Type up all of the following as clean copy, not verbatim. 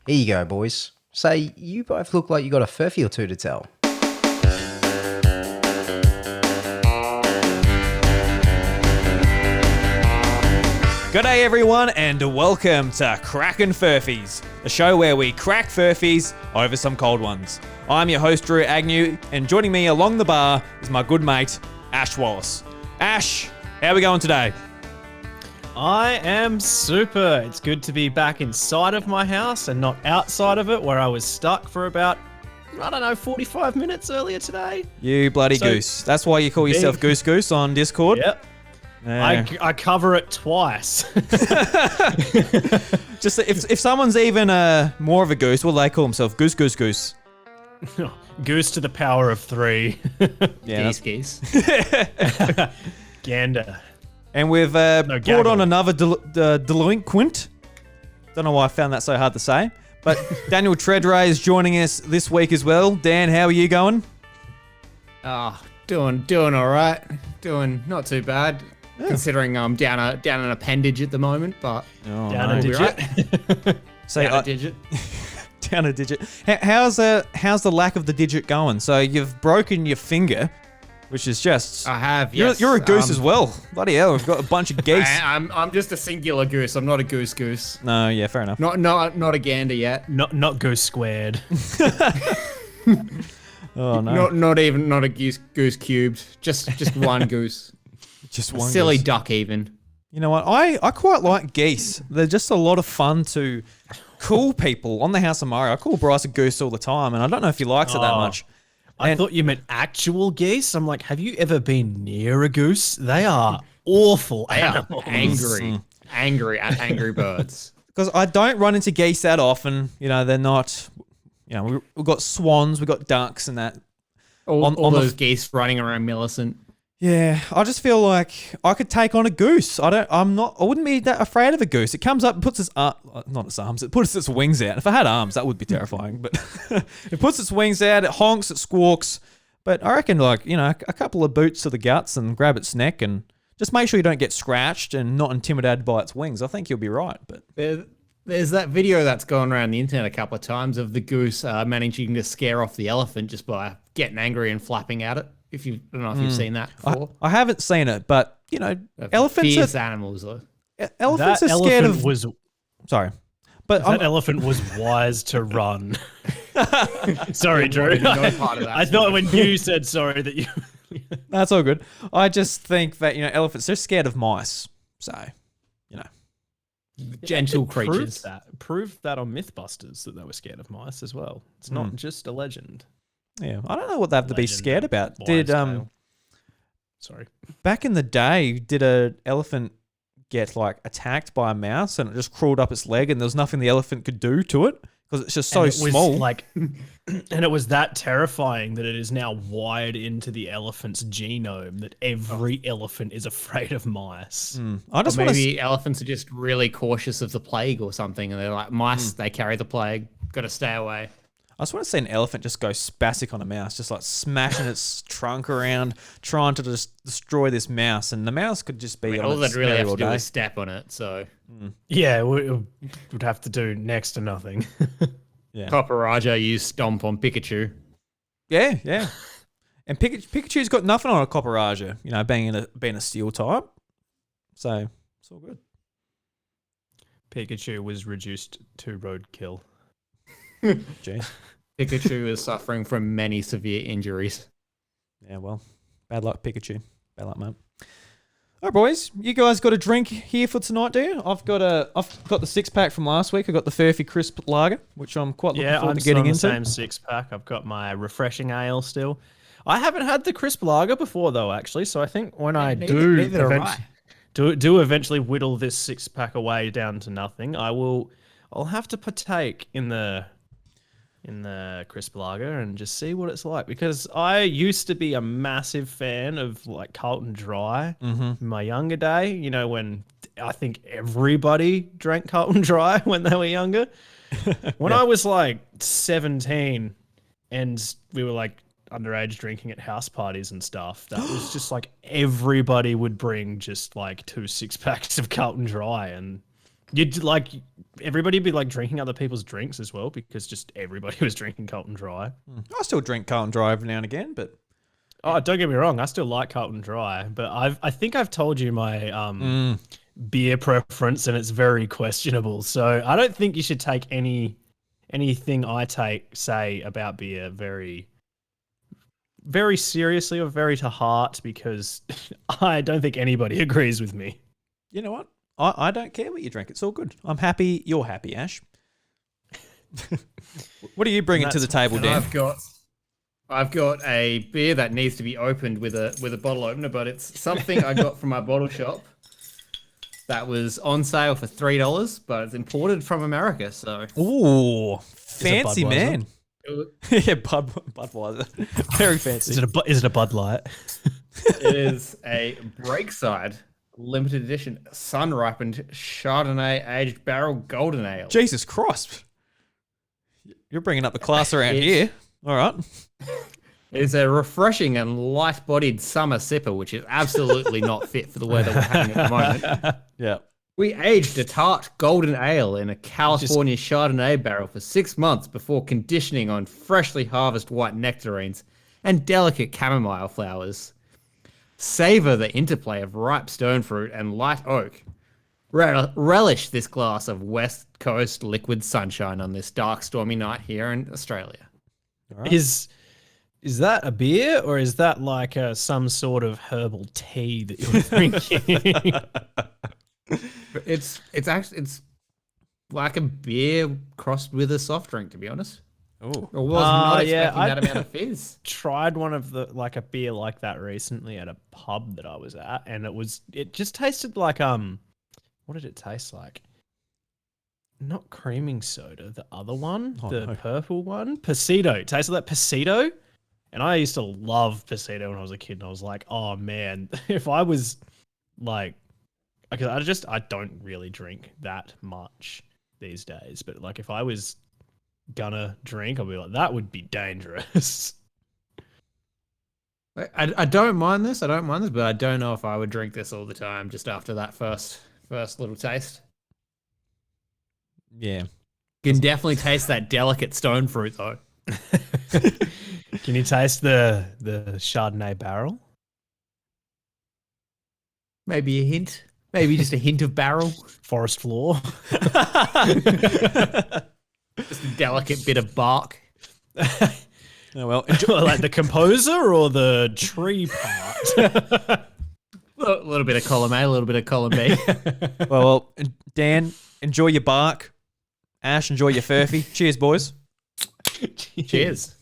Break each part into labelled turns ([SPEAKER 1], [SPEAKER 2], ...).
[SPEAKER 1] Here you go, boys. Say, you both look like you got a furphy or two to tell.
[SPEAKER 2] G'day everyone and welcome to Crackin Furphys, a show where we crack furphies over some cold ones. I'm your host Drew Agnew, and joining me along the bar is my good mate Ash Wallace. Ash, how are we going today?
[SPEAKER 3] I am super. It's good to be back inside of my house and not outside of it where I was stuck for about, 45 minutes earlier today.
[SPEAKER 2] You bloody goose. That's why you call yourself Goose Goose on Discord.
[SPEAKER 3] Yep. I cover it twice.
[SPEAKER 2] Just if someone's even more of a goose, well, they call themselves Goose Goose Goose.
[SPEAKER 3] Goose to the power of 3.
[SPEAKER 2] Yeah,
[SPEAKER 4] geese.
[SPEAKER 3] Gander.
[SPEAKER 2] And we've brought on another delinquent. Don't know why I found that so hard to say. But Daniel Tredrea is joining us this week as well. Dan, how are you going?
[SPEAKER 4] Doing all right. Doing not too bad. Yeah. Considering I'm down an appendage at the moment, but
[SPEAKER 3] down a digit.
[SPEAKER 4] Down a digit.
[SPEAKER 2] Down a digit. How's the lack of the digit going? So you've broken your finger, which is just.
[SPEAKER 4] I have. Yes.
[SPEAKER 2] You're a goose as well. Bloody hell, we've got a bunch of geese.
[SPEAKER 4] I'm just a singular goose. I'm not a goose.
[SPEAKER 2] No, yeah, fair enough.
[SPEAKER 4] Not a gander yet.
[SPEAKER 3] Not goose squared.
[SPEAKER 2] Oh no.
[SPEAKER 4] Not a goose cubed. Just one goose.
[SPEAKER 2] Just one
[SPEAKER 4] silly
[SPEAKER 2] goose.
[SPEAKER 4] duck even.
[SPEAKER 2] You know what? I quite like geese. They're just a lot of fun to cool people on the House of Mario. I call Bryce a goose all the time, and I don't know if he likes it that much.
[SPEAKER 3] I thought you meant actual geese. I'm like, have you ever been near a goose? They are awful animals.
[SPEAKER 4] Angry at angry birds.
[SPEAKER 2] Because I don't run into geese that often. You know, they're not. You know, we've got swans, we've got ducks, and that.
[SPEAKER 4] All those geese running around Millicent.
[SPEAKER 2] Yeah, I just feel like I could take on a goose. I wouldn't be that afraid of a goose. It comes up, puts its not its arms, it puts its wings out. If I had arms, that would be terrifying. But it puts its wings out, it honks, it squawks. But I reckon, a couple of boots to the guts and grab its neck and just make sure you don't get scratched and not intimidated by its wings. I think you'll be right. But
[SPEAKER 4] there's that video that's gone around the internet a couple of times of the goose managing to scare off the elephant just by getting angry and flapping at it. I don't know if you've seen that before.
[SPEAKER 2] I haven't seen it, but elephants
[SPEAKER 4] fierce animals though.
[SPEAKER 2] Elephants are scared of. Sorry, but
[SPEAKER 3] that elephant was wise to run. Sorry, Drew. I thought when you said sorry that you.
[SPEAKER 2] That's all good. I just think that elephants, they're scared of mice, so
[SPEAKER 4] gentle creatures.
[SPEAKER 3] Proved that on MythBusters that they were scared of mice as well. It's not just a legend.
[SPEAKER 2] Yeah, I don't know what they have to be scared about.
[SPEAKER 3] Sorry.
[SPEAKER 2] Back in the day, did an elephant get attacked by a mouse and it just crawled up its leg and there was nothing the elephant could do to it because it's just so small?
[SPEAKER 3] And it was that terrifying that it is now wired into the elephant's genome that every elephant is afraid of mice.
[SPEAKER 4] Maybe elephants are just really cautious of the plague or something, and they're like mice. They carry the plague. Got to stay away.
[SPEAKER 2] I just want to see an elephant just go spastic on a mouse, just smashing its trunk around, trying to just destroy this mouse. And the mouse could just be
[SPEAKER 4] all they'd really have to do is step on it. So
[SPEAKER 3] yeah, we would have to do next to nothing.
[SPEAKER 2] Yeah,
[SPEAKER 4] Copper Raja used stomp on Pikachu.
[SPEAKER 2] Yeah. And Pikachu's got nothing on a Copper Raja, being a steel type. So it's all good.
[SPEAKER 3] Pikachu was reduced to roadkill.
[SPEAKER 2] Jeez.
[SPEAKER 4] Pikachu is suffering from many severe injuries.
[SPEAKER 2] Yeah, well, bad luck, Pikachu. Bad luck, mate. All right, boys, you guys got a drink here for tonight, do you? I've got the 6-pack from last week. I got the Furphy Crisp Lager, which I'm quite looking forward to getting into.
[SPEAKER 3] Yeah, I'm still the same 6-pack. I've got my refreshing ale still. I haven't had the Crisp Lager before though, actually. So I think when I do eventually whittle this 6-pack away down to nothing, I'll have to partake in the Crisp Lager and just see what it's like, because I used to be a massive fan of Carlton Dry in my younger day, when I think everybody drank Carlton Dry when they were younger. When I was 17 and we were underage drinking at house parties and stuff, that was just everybody would bring just 2 6-packs of Carlton Dry, and You'd like everybody be like drinking other people's drinks as well because just everybody was drinking Carlton Dry.
[SPEAKER 2] I still drink Carlton Dry every now and again, but
[SPEAKER 3] Oh, don't get me wrong, I still like Carlton Dry, but I think I've told you my beer preference and it's very questionable. So I don't think you should take anything I say about beer very very seriously or very to heart because I don't think anybody agrees with me.
[SPEAKER 2] you know what? I don't care what you drink. It's all good. I'm happy. You're happy, Ash. What are you bringing to the table, Dan?
[SPEAKER 4] I've got a beer that needs to be opened with a bottle opener, but it's something I got from my bottle shop that was on sale for $3, but it's imported from America. So,
[SPEAKER 2] Ooh, fancy man. Yeah, Budweiser. Very fancy.
[SPEAKER 3] Is it a Bud Light?
[SPEAKER 4] It is a Breakside limited edition sun-ripened Chardonnay aged barrel golden ale.
[SPEAKER 2] Jesus Christ. You're bringing up the class around here. All right.
[SPEAKER 4] It's a refreshing and light-bodied summer sipper, which is absolutely not fit for the weather we're having at the moment.
[SPEAKER 2] Yeah.
[SPEAKER 4] We aged a tart golden ale in a California Chardonnay barrel for 6 months before conditioning on freshly harvested white nectarines and delicate chamomile flowers. Savor the interplay of ripe stone fruit and light oak. Relish this glass of West Coast liquid sunshine on this dark, stormy night here in Australia.
[SPEAKER 2] Right.
[SPEAKER 3] Is that a beer or is that like some sort of herbal tea that you're drinking?
[SPEAKER 4] It's like a beer crossed with a soft drink, to be honest.
[SPEAKER 2] Oh,
[SPEAKER 4] I was not expecting
[SPEAKER 3] I
[SPEAKER 4] that amount of fizz.
[SPEAKER 3] tried one of the like a beer like that recently at a pub that I was at, and it just tasted like what did it taste like? Not creaming soda, the other one, purple one, Pasito. It tasted like Pasito, and I used to love Pasito when I was a kid, and I was like, oh man, if I was like. Because I don't really drink that much these days. But like if I was gonna drink, I'd be like, that would be dangerous.
[SPEAKER 4] I don't mind this. But I don't know if I would drink this all the time just after that first little taste.
[SPEAKER 2] yeah.
[SPEAKER 4] You can definitely taste that delicate stone fruit though.
[SPEAKER 3] Can you taste the Chardonnay barrel?
[SPEAKER 4] Maybe a hint. Maybe just a hint of barrel.
[SPEAKER 3] Forest floor?
[SPEAKER 4] Just a delicate bit of bark.
[SPEAKER 2] Oh, well,
[SPEAKER 3] Like the composer or the tree part?
[SPEAKER 4] A little bit of column A, a little bit of column B.
[SPEAKER 2] well, Dan, enjoy your bark. Ash, enjoy your furphy. Cheers, boys.
[SPEAKER 4] Cheers.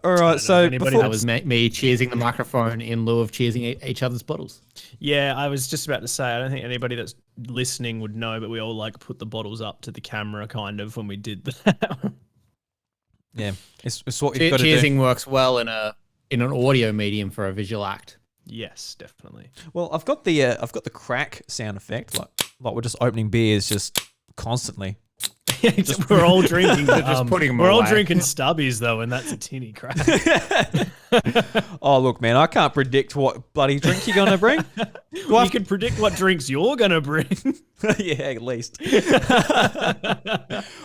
[SPEAKER 2] All right, so
[SPEAKER 4] that was me cheersing the microphone in lieu of cheersing each other's bottles.
[SPEAKER 3] Yeah, I was just about to say, I don't think anybody that's listening would know, but we all like put the bottles up to the camera kind of when we did that.
[SPEAKER 2] yeah, it's what you've got to do.
[SPEAKER 4] Cheersing works well in an audio medium for a visual act.
[SPEAKER 3] Yes, definitely.
[SPEAKER 2] Well, I've got the crack sound effect, like we're just opening beers just constantly.
[SPEAKER 3] We're all drinking.
[SPEAKER 4] Just putting them
[SPEAKER 3] we're all
[SPEAKER 4] away.
[SPEAKER 3] drinking stubbies though, and that's a tinny crack.
[SPEAKER 2] Oh, look, man, I can't predict what bloody drink you're gonna bring.
[SPEAKER 3] You can predict what drinks you're gonna bring.
[SPEAKER 2] Yeah, at least.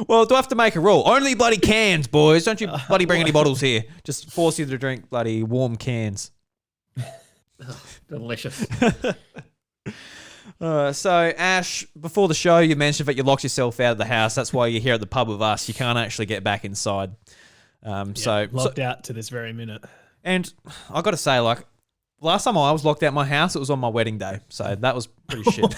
[SPEAKER 2] Well, do I have to make a rule? Only bloody cans, boys. Don't you bloody bring any bottles here. Just force you to drink bloody warm cans.
[SPEAKER 4] Delicious.
[SPEAKER 2] So, Ash, before the show, you mentioned that you locked yourself out of the house. That's why you're here at the pub with us. You can't actually get back inside.
[SPEAKER 3] Locked out to this very minute.
[SPEAKER 2] And I got to say, like, last time I was locked out my house, it was on my wedding day. So that was pretty shit.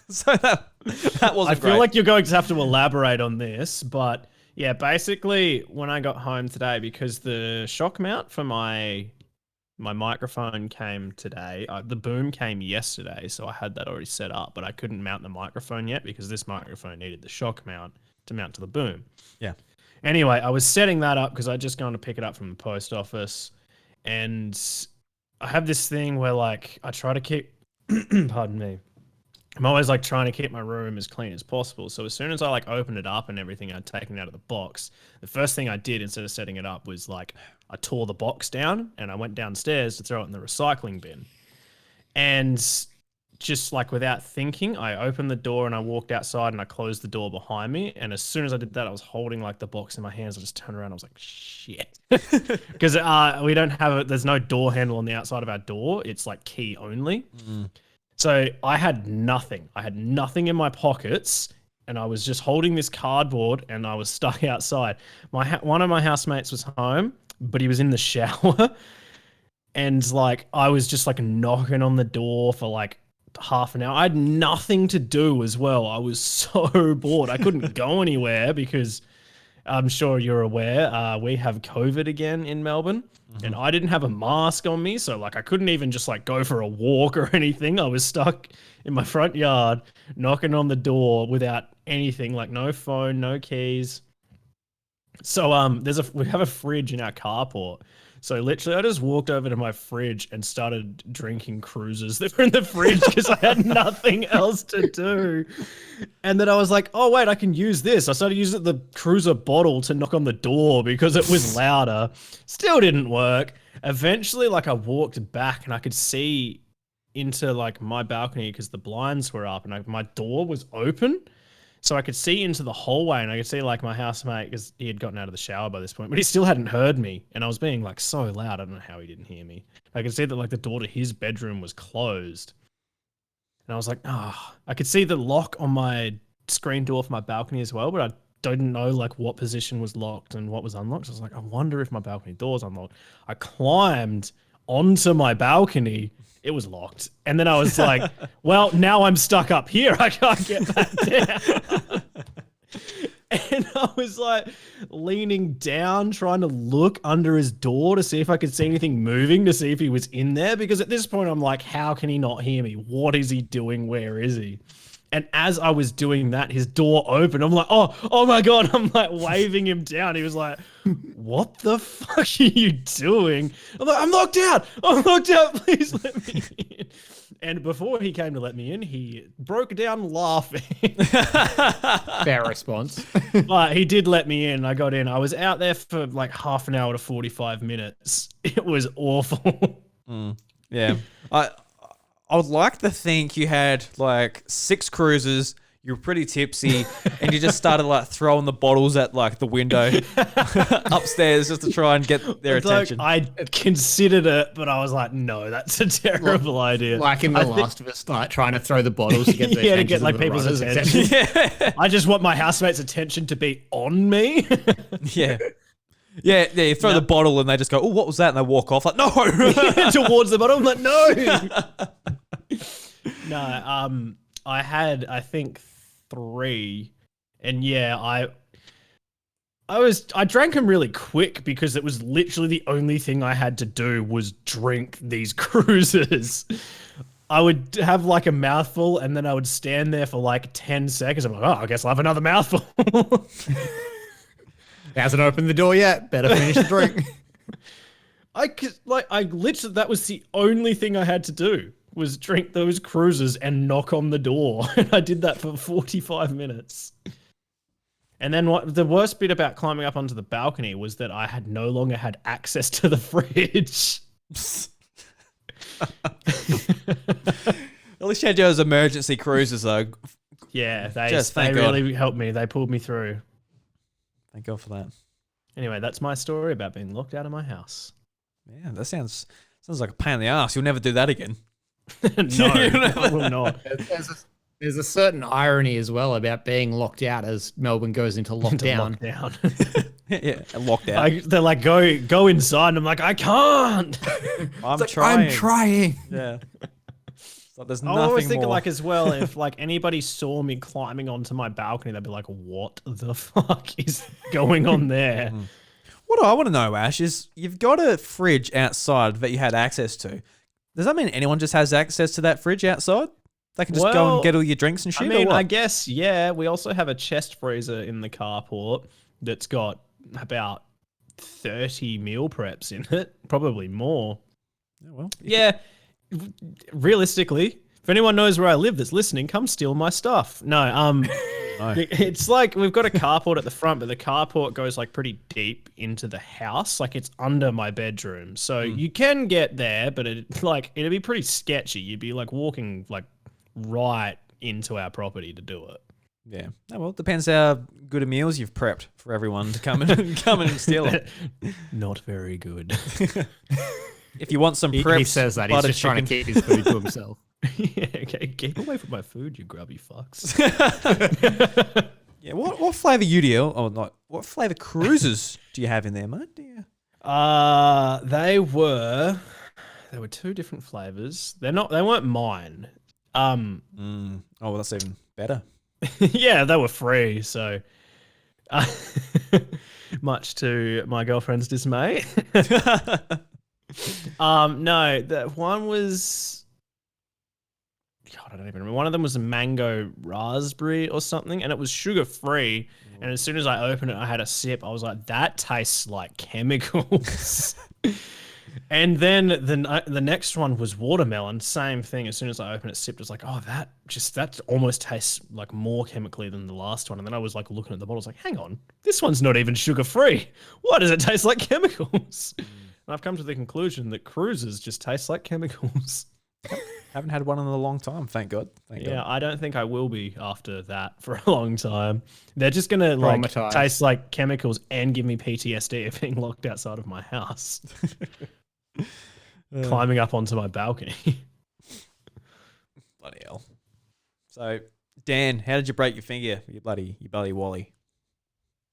[SPEAKER 2] So that wasn't
[SPEAKER 3] I
[SPEAKER 2] great.
[SPEAKER 3] feel like you're going to have to elaborate on this, but yeah, basically when I got home today, because the shock mount for my microphone came today. The boom came yesterday, so I had that already set up, but I couldn't mount the microphone yet because this microphone needed the shock mount to mount to the boom.
[SPEAKER 2] Yeah.
[SPEAKER 3] Anyway, I was setting that up because I just gone to pick it up from the post office, and I have this thing where like I try to keep, pardon me, I'm always like trying to keep my room as clean as possible. So as soon as I like opened it up and everything, I'd taken it out of the box. The first thing I did instead of setting it up was like I tore the box down and I went downstairs to throw it in the recycling bin. And just like without thinking, I opened the door and I walked outside and I closed the door behind me. And as soon as I did that, I was holding like the box in my hands. I just turned around. I was like, shit. Because we don't have there's no door handle on the outside of our door. It's like key only. So I had nothing. I had nothing in my pockets. And I was just holding this cardboard and I was stuck outside. One of my housemates was home, but he was in the shower. And like, I was just like knocking on the door for like half an hour. I had nothing to do as well. I was so bored. I couldn't go anywhere because I'm sure you're aware, we have COVID again in Melbourne. And I didn't have a mask on me. So like, I couldn't even just like go for a walk or anything. I was stuck in my front yard, knocking on the door without anything, like no phone, no keys. So we have a fridge in our carport. So literally I just walked over to my fridge and started drinking cruisers that were in the fridge because I had nothing else to do. And then I was like, oh wait, I can use this. I started using the cruiser bottle to knock on the door because it was louder. Still didn't work. Eventually, like I walked back and I could see into like my balcony because the blinds were up and my door was open. So I could see into the hallway and I could see like my housemate, because he had gotten out of the shower by this point, but he still hadn't heard me. And I was being like so loud. I don't know how he didn't hear me. I could see that like the door to his bedroom was closed. And I was like, I could see the lock on my screen door for my balcony as well, but I didn't know like what position was locked and what was unlocked. So I was like, I wonder if my balcony door's unlocked. I climbed onto my balcony. It was locked. And then I was like, well, now I'm stuck up here. I can't get back down. And I was like leaning down, trying to look under his door to see if I could see anything moving, to see if he was in there. Because at this point, I'm like, how can he not hear me? What is he doing? Where is he? And as I was doing that, his door opened. I'm like, oh my God. I'm like waving him down. He was like, what the fuck are you doing? I'm like, I'm locked out. Please let me in. And before he came to let me in, he broke down laughing.
[SPEAKER 4] Fair response.
[SPEAKER 3] But he did let me in. I got in. I was out there for like half an hour to 45 minutes. It was awful.
[SPEAKER 2] Yeah. I would like to think you had like 6 cruises, you were pretty tipsy, and you just started like throwing the bottles at like the window upstairs just to try and get their attention.
[SPEAKER 3] Like, I considered it, but I was like, no, that's a terrible idea.
[SPEAKER 4] Like in The Last of Us, like trying to throw the bottles to get the
[SPEAKER 3] to get like people's attention. Yeah. I just want my housemates' attention to be on me.
[SPEAKER 2] Yeah. Yeah, you throw the bottle and they just go, oh, what was that? And they walk off like, no!
[SPEAKER 3] Towards the bottom, I'm like, no! No, I had, I think, 3. And yeah, I drank them really quick because it was literally the only thing I had to do was drink these cruisers. I would have like a mouthful and then I would stand there for like 10 seconds. I'm like, oh, I guess I'll have another mouthful.
[SPEAKER 4] Hasn't opened the door yet. Better finish the drink.
[SPEAKER 3] I literally, that was the only thing I had to do was drink those cruisers and knock on the door. And I did that for 45 minutes. And then the worst bit about climbing up onto the balcony was that I had no longer had access to the fridge.
[SPEAKER 2] At least you had those emergency cruisers though.
[SPEAKER 3] Yeah, they really helped me. They pulled me through.
[SPEAKER 2] Thank God for that.
[SPEAKER 3] Anyway, that's my story about being locked out of my house.
[SPEAKER 2] Yeah, that sounds like a pain in the ass. You'll never do that again.
[SPEAKER 3] No, I will not.
[SPEAKER 4] There's a certain irony as well about being locked out as Melbourne goes into lockdown.
[SPEAKER 2] Yeah, locked out.
[SPEAKER 3] They're like, go inside. And I'm like, I can't.
[SPEAKER 2] I'm
[SPEAKER 4] trying.
[SPEAKER 2] Yeah. Like there's
[SPEAKER 3] I
[SPEAKER 2] nothing
[SPEAKER 3] always think
[SPEAKER 2] more.
[SPEAKER 3] like as well, if like anybody saw me climbing onto my balcony, they'd be like, what the fuck is going on there?
[SPEAKER 2] What I want to know, Ash, is you've got a fridge outside that you had access to. Does that mean anyone just has access to that fridge outside? They can just go and get all your drinks and shit?
[SPEAKER 3] I mean,
[SPEAKER 2] or what?
[SPEAKER 3] I guess, yeah. We also have a chest freezer in the carport that's got about 30 meal preps in it, probably more.
[SPEAKER 2] Yeah, well,
[SPEAKER 3] yeah. Realistically, if anyone knows where I live that's listening, come steal my stuff. No, it's like we've got a carport at the front, but the carport goes like pretty deep into the house. Like it's under my bedroom. So you can get there, but it'd be pretty sketchy. You'd be like walking like right into our property to do it.
[SPEAKER 2] Yeah. Oh, well, it depends how good a meals you've prepped for everyone to come in and steal it.
[SPEAKER 3] Not very good.
[SPEAKER 2] If you want some prepped
[SPEAKER 4] He says that. He's
[SPEAKER 2] butter
[SPEAKER 4] just trying to
[SPEAKER 2] chicken.
[SPEAKER 4] keep his food to himself.
[SPEAKER 3] Yeah, okay, keep away from my food, you grubby fucks.
[SPEAKER 2] Yeah, what flavour UDL? Oh, not what flavour cruises do you have in there, mate?
[SPEAKER 3] They were two different flavors. They weren't mine.
[SPEAKER 2] Oh, well, that's even better.
[SPEAKER 3] Yeah, they were free, so much to my girlfriend's dismay. No, that one was, God, I don't even remember. One of them was a mango raspberry or something, and it was sugar free. And as soon as I opened it, I had a sip. I was like, that tastes like chemicals. And then the next one was watermelon. Same thing. As soon as I opened it, sipped, it was like, oh, that almost tastes like more chemically than the last one. And then I was like looking at the bottle, I was like, hang on, this one's not even sugar free. Why does it taste like chemicals? And I've come to the conclusion that cruises just taste like chemicals.
[SPEAKER 2] Haven't had one in a long time, thank God.
[SPEAKER 3] Yeah, I don't think I will be after that for a long time. They're just gonna like
[SPEAKER 4] Traumatized.
[SPEAKER 3] taste like chemicals and give me PTSD of being locked outside of my house, climbing up onto my balcony.
[SPEAKER 2] Bloody hell. So, Dan, how did you break your finger? You bloody Wally.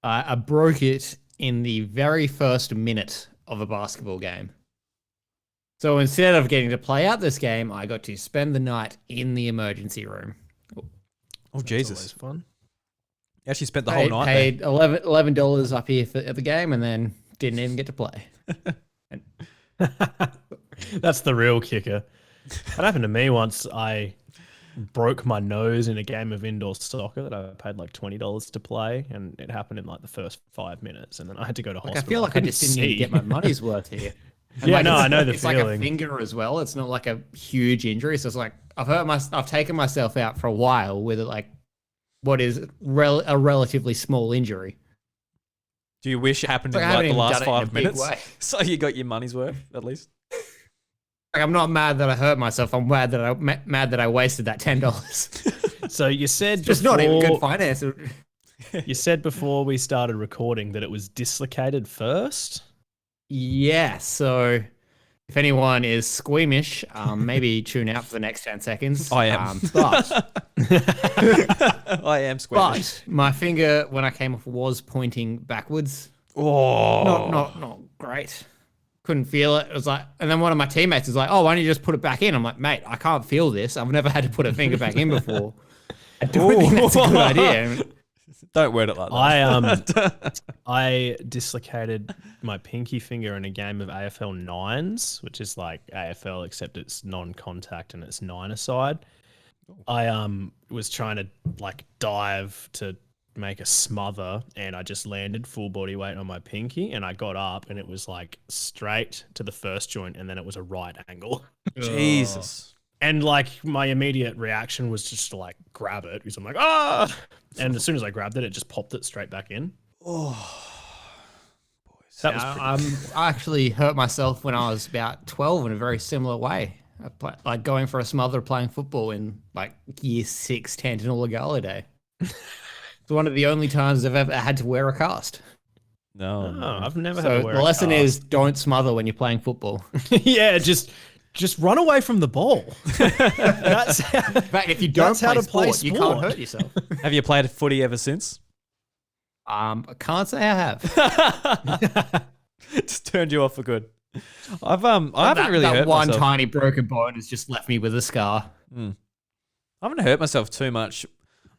[SPEAKER 4] I broke it in the very first minute of a basketball game. So instead of getting to play out this game, I got to spend the night in the emergency room.
[SPEAKER 2] Oh, Jesus.
[SPEAKER 3] Always fun.
[SPEAKER 2] You actually spent the whole night
[SPEAKER 4] Paid $11 up here at the game and then didn't even get to play.
[SPEAKER 3] That's the real kicker. That happened to me once. I broke my nose in a game of indoor soccer that I paid like $20 to play, and it happened in like the first 5 minutes, and then I had to go to hospital.
[SPEAKER 4] I feel like I just didn't even get my money's worth here. And
[SPEAKER 3] Yeah, no, I know the
[SPEAKER 4] it's like a
[SPEAKER 3] feeling.
[SPEAKER 4] finger as well. It's not like a huge injury. So it's like I've taken myself out for a while with like what is a relatively small injury.
[SPEAKER 2] Do you wish it happened in
[SPEAKER 4] Like, I
[SPEAKER 2] like the
[SPEAKER 4] haven't
[SPEAKER 2] last
[SPEAKER 4] even done it in
[SPEAKER 2] 5
[SPEAKER 4] a big
[SPEAKER 2] minutes?
[SPEAKER 4] way.
[SPEAKER 2] So you got your money's worth, at least?
[SPEAKER 4] Like, I'm not mad that I hurt myself. I'm mad that I wasted that $10.
[SPEAKER 3] So you said
[SPEAKER 4] Just not even good finance.
[SPEAKER 3] You said before we started recording that it was dislocated first.
[SPEAKER 4] Yeah, so if anyone is squeamish, maybe tune out for the next 10 seconds.
[SPEAKER 2] I am.
[SPEAKER 4] But
[SPEAKER 2] I am squeamish.
[SPEAKER 4] my finger, when I came off, was pointing backwards.
[SPEAKER 2] Oh.
[SPEAKER 4] Not great. Couldn't feel it. It was like, and then one of my teammates was like, "Oh, why don't you just put it back in?" I'm like, "Mate, I can't feel this. I've never had to put a finger back in before." I don't think that's a good idea.
[SPEAKER 2] Don't word it like that.
[SPEAKER 3] I dislocated my pinky finger in a game of AFL nines, which is like AFL except it's non-contact and it's nine-a-side. I was trying to like dive to make a smother, and I just landed full body weight on my pinky, and I got up, and it was like straight to the first joint, and then it was a right angle.
[SPEAKER 2] Jesus.
[SPEAKER 3] And like my immediate reaction was just to like grab it because I'm like, ah! And as soon as I grabbed it, it just popped it straight back in.
[SPEAKER 2] Oh.
[SPEAKER 3] That was
[SPEAKER 4] I actually hurt myself when I was about 12 in a very similar way. Like going for a smother playing football in like year 6, Tantanoola Gala Day. It's one of the only times I've ever had to wear a cast.
[SPEAKER 2] No.
[SPEAKER 3] I've never had
[SPEAKER 4] So
[SPEAKER 3] to wear
[SPEAKER 4] the
[SPEAKER 3] a
[SPEAKER 4] lesson
[SPEAKER 3] cast.
[SPEAKER 4] is don't smother when you're playing football.
[SPEAKER 3] Yeah, just run away from the ball. That's
[SPEAKER 4] In fact, if you don't
[SPEAKER 3] That's how
[SPEAKER 4] play
[SPEAKER 3] to play
[SPEAKER 4] sport, you can't
[SPEAKER 3] sport.
[SPEAKER 4] hurt yourself.
[SPEAKER 2] Have you played footy ever since?
[SPEAKER 4] I can't say I have.
[SPEAKER 2] Just turned you off for good. I haven't really
[SPEAKER 4] that
[SPEAKER 2] hurt
[SPEAKER 4] one
[SPEAKER 2] myself.
[SPEAKER 4] tiny broken bone has just left me with a scar.
[SPEAKER 2] I haven't hurt myself too much.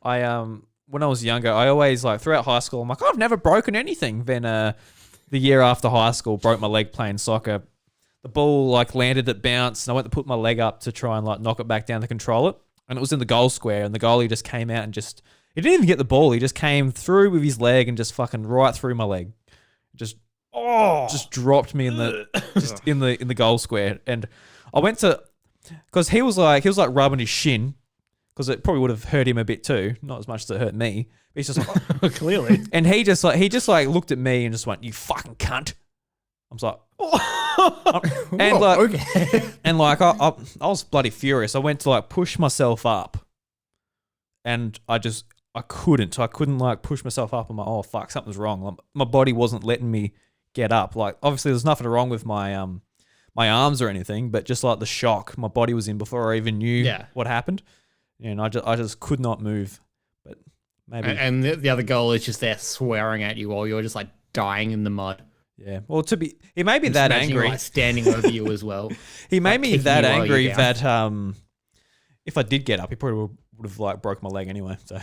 [SPEAKER 2] When I was younger, I always like throughout high school, I'm like, I've never broken anything. Then the year after high school, broke my leg playing soccer. The ball like landed, it bounced, and I went to put my leg up to try and like knock it back down to control it. And it was in the goal square, and the goalie just came out and he didn't even get the ball. He just came through with his leg and just fucking right through my leg. Just dropped me in the goal square. And I went to, because he was like rubbing his shin, because it probably would have hurt him a bit too, not as much as it hurt me. But he's just like,
[SPEAKER 3] clearly.
[SPEAKER 2] and he just looked at me and just went, "You fucking cunt." I was like, and
[SPEAKER 4] Whoa,
[SPEAKER 2] like,
[SPEAKER 4] okay.
[SPEAKER 2] and like I was bloody furious. I went to like push myself up and I couldn't. I couldn't like push myself up. I'm like, oh fuck, something's wrong. Like, my body wasn't letting me get up. Like obviously there's nothing wrong with my my arms or anything, but just like the shock my body was in before I even knew what happened. And I just could not move. But maybe.
[SPEAKER 4] And the other goal is just there swearing at you while you're just like dying in the mud.
[SPEAKER 2] Yeah. Well, he made me that angry.
[SPEAKER 4] Like standing over you as well.
[SPEAKER 2] He made me that angry that if I did get up, he probably would have like broke my leg anyway. So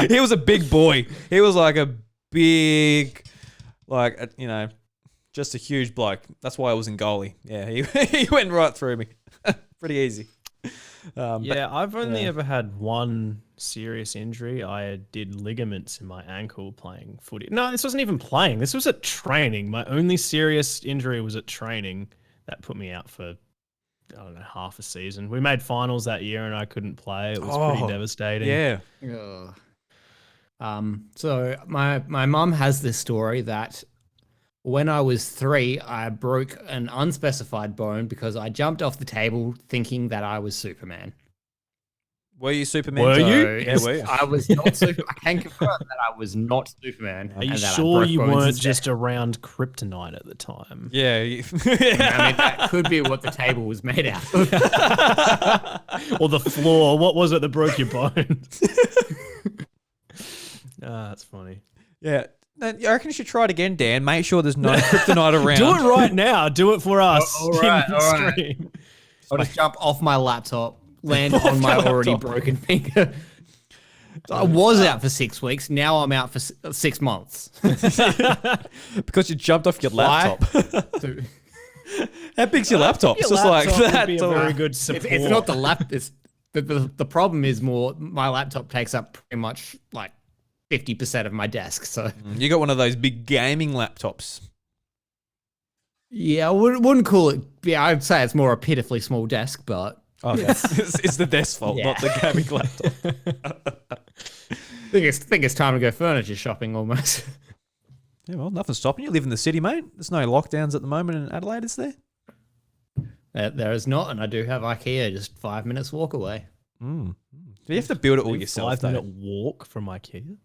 [SPEAKER 2] he was a big boy. He was like a big, like just a huge bloke. That's why I was in goalie. Yeah, he went right through me. Pretty easy.
[SPEAKER 3] I've only ever had one serious injury. I did ligaments in my ankle playing footy. No, this wasn't even playing. This was at training. My only serious injury was at training. That put me out for, I don't know, half a season. We made finals that year and I couldn't play. It was pretty devastating.
[SPEAKER 2] Yeah.
[SPEAKER 4] So my mum has this story that when I was 3, I broke an unspecified bone because I jumped off the table thinking that I was Superman.
[SPEAKER 2] Were you Superman?
[SPEAKER 3] Were you?
[SPEAKER 2] Yeah, were you?
[SPEAKER 4] I was not Superman. I can confirm that I was not Superman.
[SPEAKER 3] Are you sure you weren't just around kryptonite at the time?
[SPEAKER 2] Yeah.
[SPEAKER 4] I mean, that could be what the table was made out of.
[SPEAKER 3] Or the floor. What was it that broke your bone? That's funny.
[SPEAKER 2] Yeah. I reckon you should try it again, Dan. Make sure there's no kryptonite around.
[SPEAKER 3] Do it right now. Do it for us.
[SPEAKER 4] All right.
[SPEAKER 3] Stream.
[SPEAKER 4] I'll just jump off my laptop, land on my already broken finger. So I was out for 6 weeks. Now I'm out for 6 months.
[SPEAKER 2] Because you jumped off your laptop. How big's your laptop? It's just like that.
[SPEAKER 3] Would be a very good support.
[SPEAKER 4] It's not the laptop. The problem is more my laptop takes up pretty much like 50% of my desk. So
[SPEAKER 2] you got one of those big gaming laptops.
[SPEAKER 4] Yeah, I wouldn't call it. Yeah, I'd say it's more a pitifully small desk, but
[SPEAKER 2] it's the desk's fault, not the gaming laptop.
[SPEAKER 4] I think it's time to go furniture shopping almost.
[SPEAKER 2] Yeah, well, nothing's stopping you. Live in the city, mate. There's no lockdowns at the moment in Adelaide, is there?
[SPEAKER 4] There is not, and I do have IKEA just 5 minutes walk away.
[SPEAKER 2] Do you have to build it all yourself?
[SPEAKER 3] 5-minute walk from IKEA.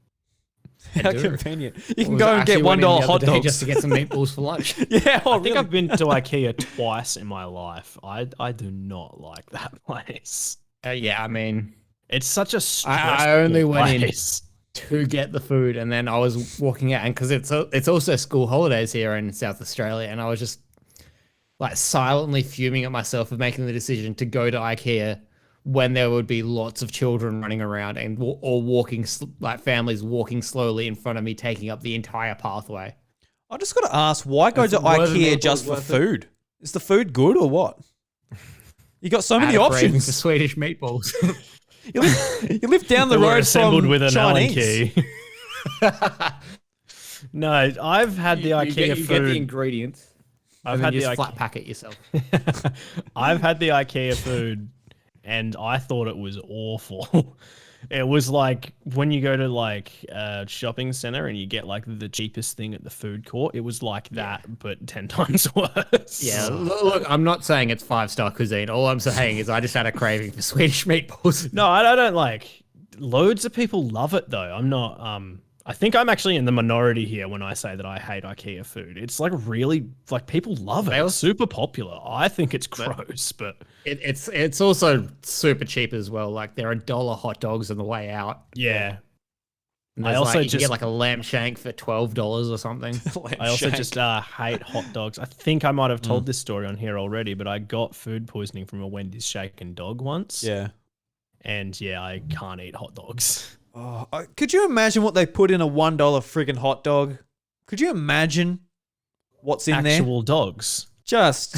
[SPEAKER 2] How convenient! You can go and get $1 hot dogs
[SPEAKER 4] just to get some meatballs for lunch.
[SPEAKER 2] Yeah,
[SPEAKER 3] I think I've been to IKEA twice in my life. I do not like that place.
[SPEAKER 4] Yeah, I mean,
[SPEAKER 3] it's such a stressful
[SPEAKER 4] I only went
[SPEAKER 3] place.
[SPEAKER 4] in to get the food, and then I was walking out, and because it's also school holidays here in South Australia, and I was just like silently fuming at myself for making the decision to go to IKEA when there would be lots of children running around and or walking, like families walking slowly in front of me, taking up the entire pathway.
[SPEAKER 2] I just got to ask, why go to IKEA just for food? Is the food good or what? You got so many options
[SPEAKER 4] for Swedish meatballs.
[SPEAKER 2] you live down the road
[SPEAKER 3] assembled
[SPEAKER 2] from
[SPEAKER 3] with an
[SPEAKER 2] Chinese.
[SPEAKER 3] Allen key. No, I've had the IKEA food.
[SPEAKER 4] You get the ingredients.
[SPEAKER 3] I've had the
[SPEAKER 4] flat pack it yourself.
[SPEAKER 3] I've had the IKEA food. And I thought it was awful. It was like when you go to like a shopping center and you get like the cheapest thing at the food court. It was like that, but 10 times worse.
[SPEAKER 4] Yeah, look, I'm not saying it's 5-star cuisine. All I'm saying is I just had a craving for Swedish meatballs.
[SPEAKER 3] No, I don't like. Loads of people love it though. I'm not. I think I'm actually in the minority here when I say that I hate IKEA food. It's like really like people love it. It's super popular. I think it's gross, but
[SPEAKER 4] it's also super cheap as well. Like there are $1 hot dogs on the way out.
[SPEAKER 3] Yeah.
[SPEAKER 4] And I also you can get like a lamb shank for $12 or something.
[SPEAKER 3] I also just hate hot dogs. I think I might have told this story on here already, but I got food poisoning from a Wendy's shaken dog once.
[SPEAKER 2] Yeah.
[SPEAKER 3] And yeah, I can't eat hot dogs.
[SPEAKER 2] Oh, could you imagine what they put in a $1 friggin' hot dog? Could you imagine what's in there?
[SPEAKER 3] Actual dogs.
[SPEAKER 2] Just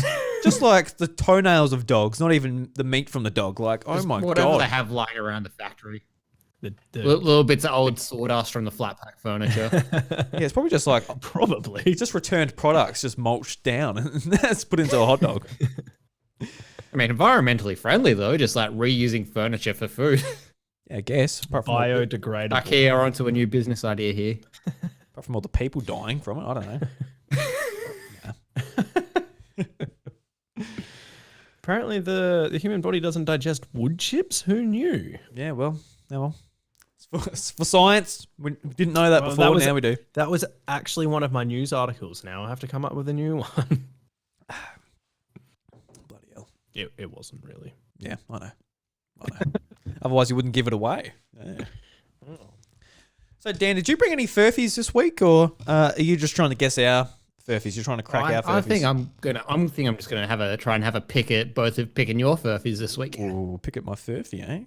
[SPEAKER 2] like the toenails of dogs, not even the meat from the dog. Like, oh my
[SPEAKER 4] whatever
[SPEAKER 2] God.
[SPEAKER 4] They have lying around the factory.
[SPEAKER 3] The
[SPEAKER 4] little bits of old sawdust from the flat pack furniture.
[SPEAKER 2] Yeah, it's probably just like
[SPEAKER 3] probably
[SPEAKER 2] just returned products, just mulched down and that's put into a hot dog.
[SPEAKER 4] I mean, environmentally friendly though, just like reusing furniture for food.
[SPEAKER 2] Yeah, I guess. Apart from
[SPEAKER 3] biodegradable.
[SPEAKER 4] IKEA are onto a new business idea here.
[SPEAKER 2] Apart from all the people dying from it, I don't know.
[SPEAKER 3] apparently the human body doesn't digest wood chips. Who knew?
[SPEAKER 2] Yeah, well, it's for science. We didn't know that before. Now we do.
[SPEAKER 3] That was actually one of my news articles. Now I have to come up with a new one.
[SPEAKER 2] Bloody hell.
[SPEAKER 3] It wasn't really.
[SPEAKER 2] Yeah, I know. Otherwise, you wouldn't give it away. Yeah. So, Dan, did you bring any furphies this week, or are you just trying to guess our furphies? You're trying to crack our furphies.
[SPEAKER 4] I think I'm just gonna try and have a pick at both of picking your furphies this week.
[SPEAKER 2] Ooh, pick at my furphy, eh?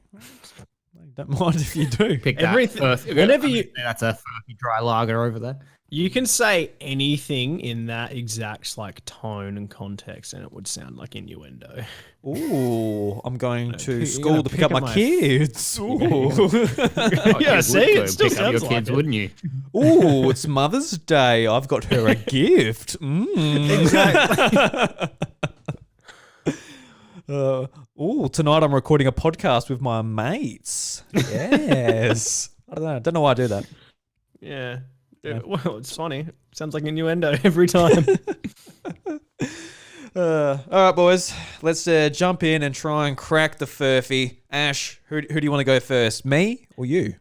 [SPEAKER 2] Don't mind if you do.
[SPEAKER 4] Pick
[SPEAKER 3] everything.
[SPEAKER 4] That's a furphy dry lager over there.
[SPEAKER 3] You can say anything in that exact tone and context, and it would sound like innuendo.
[SPEAKER 2] Ooh, I'm going to school to pick up my kids. Ooh.
[SPEAKER 3] Yeah, see, it still
[SPEAKER 4] pick up your
[SPEAKER 3] sounds
[SPEAKER 4] kids,
[SPEAKER 3] like
[SPEAKER 4] wouldn't you?
[SPEAKER 2] Ooh, it's Mother's Day. I've got her a gift.
[SPEAKER 3] Exactly.
[SPEAKER 2] Tonight I'm recording a podcast with my mates. Yes. I don't know why I do that.
[SPEAKER 3] Yeah. Well, it's funny. Sounds like innuendo every time.
[SPEAKER 2] All right, boys. Let's jump in and try and crack the furphy. Ash, who do you want to go first? Me or you?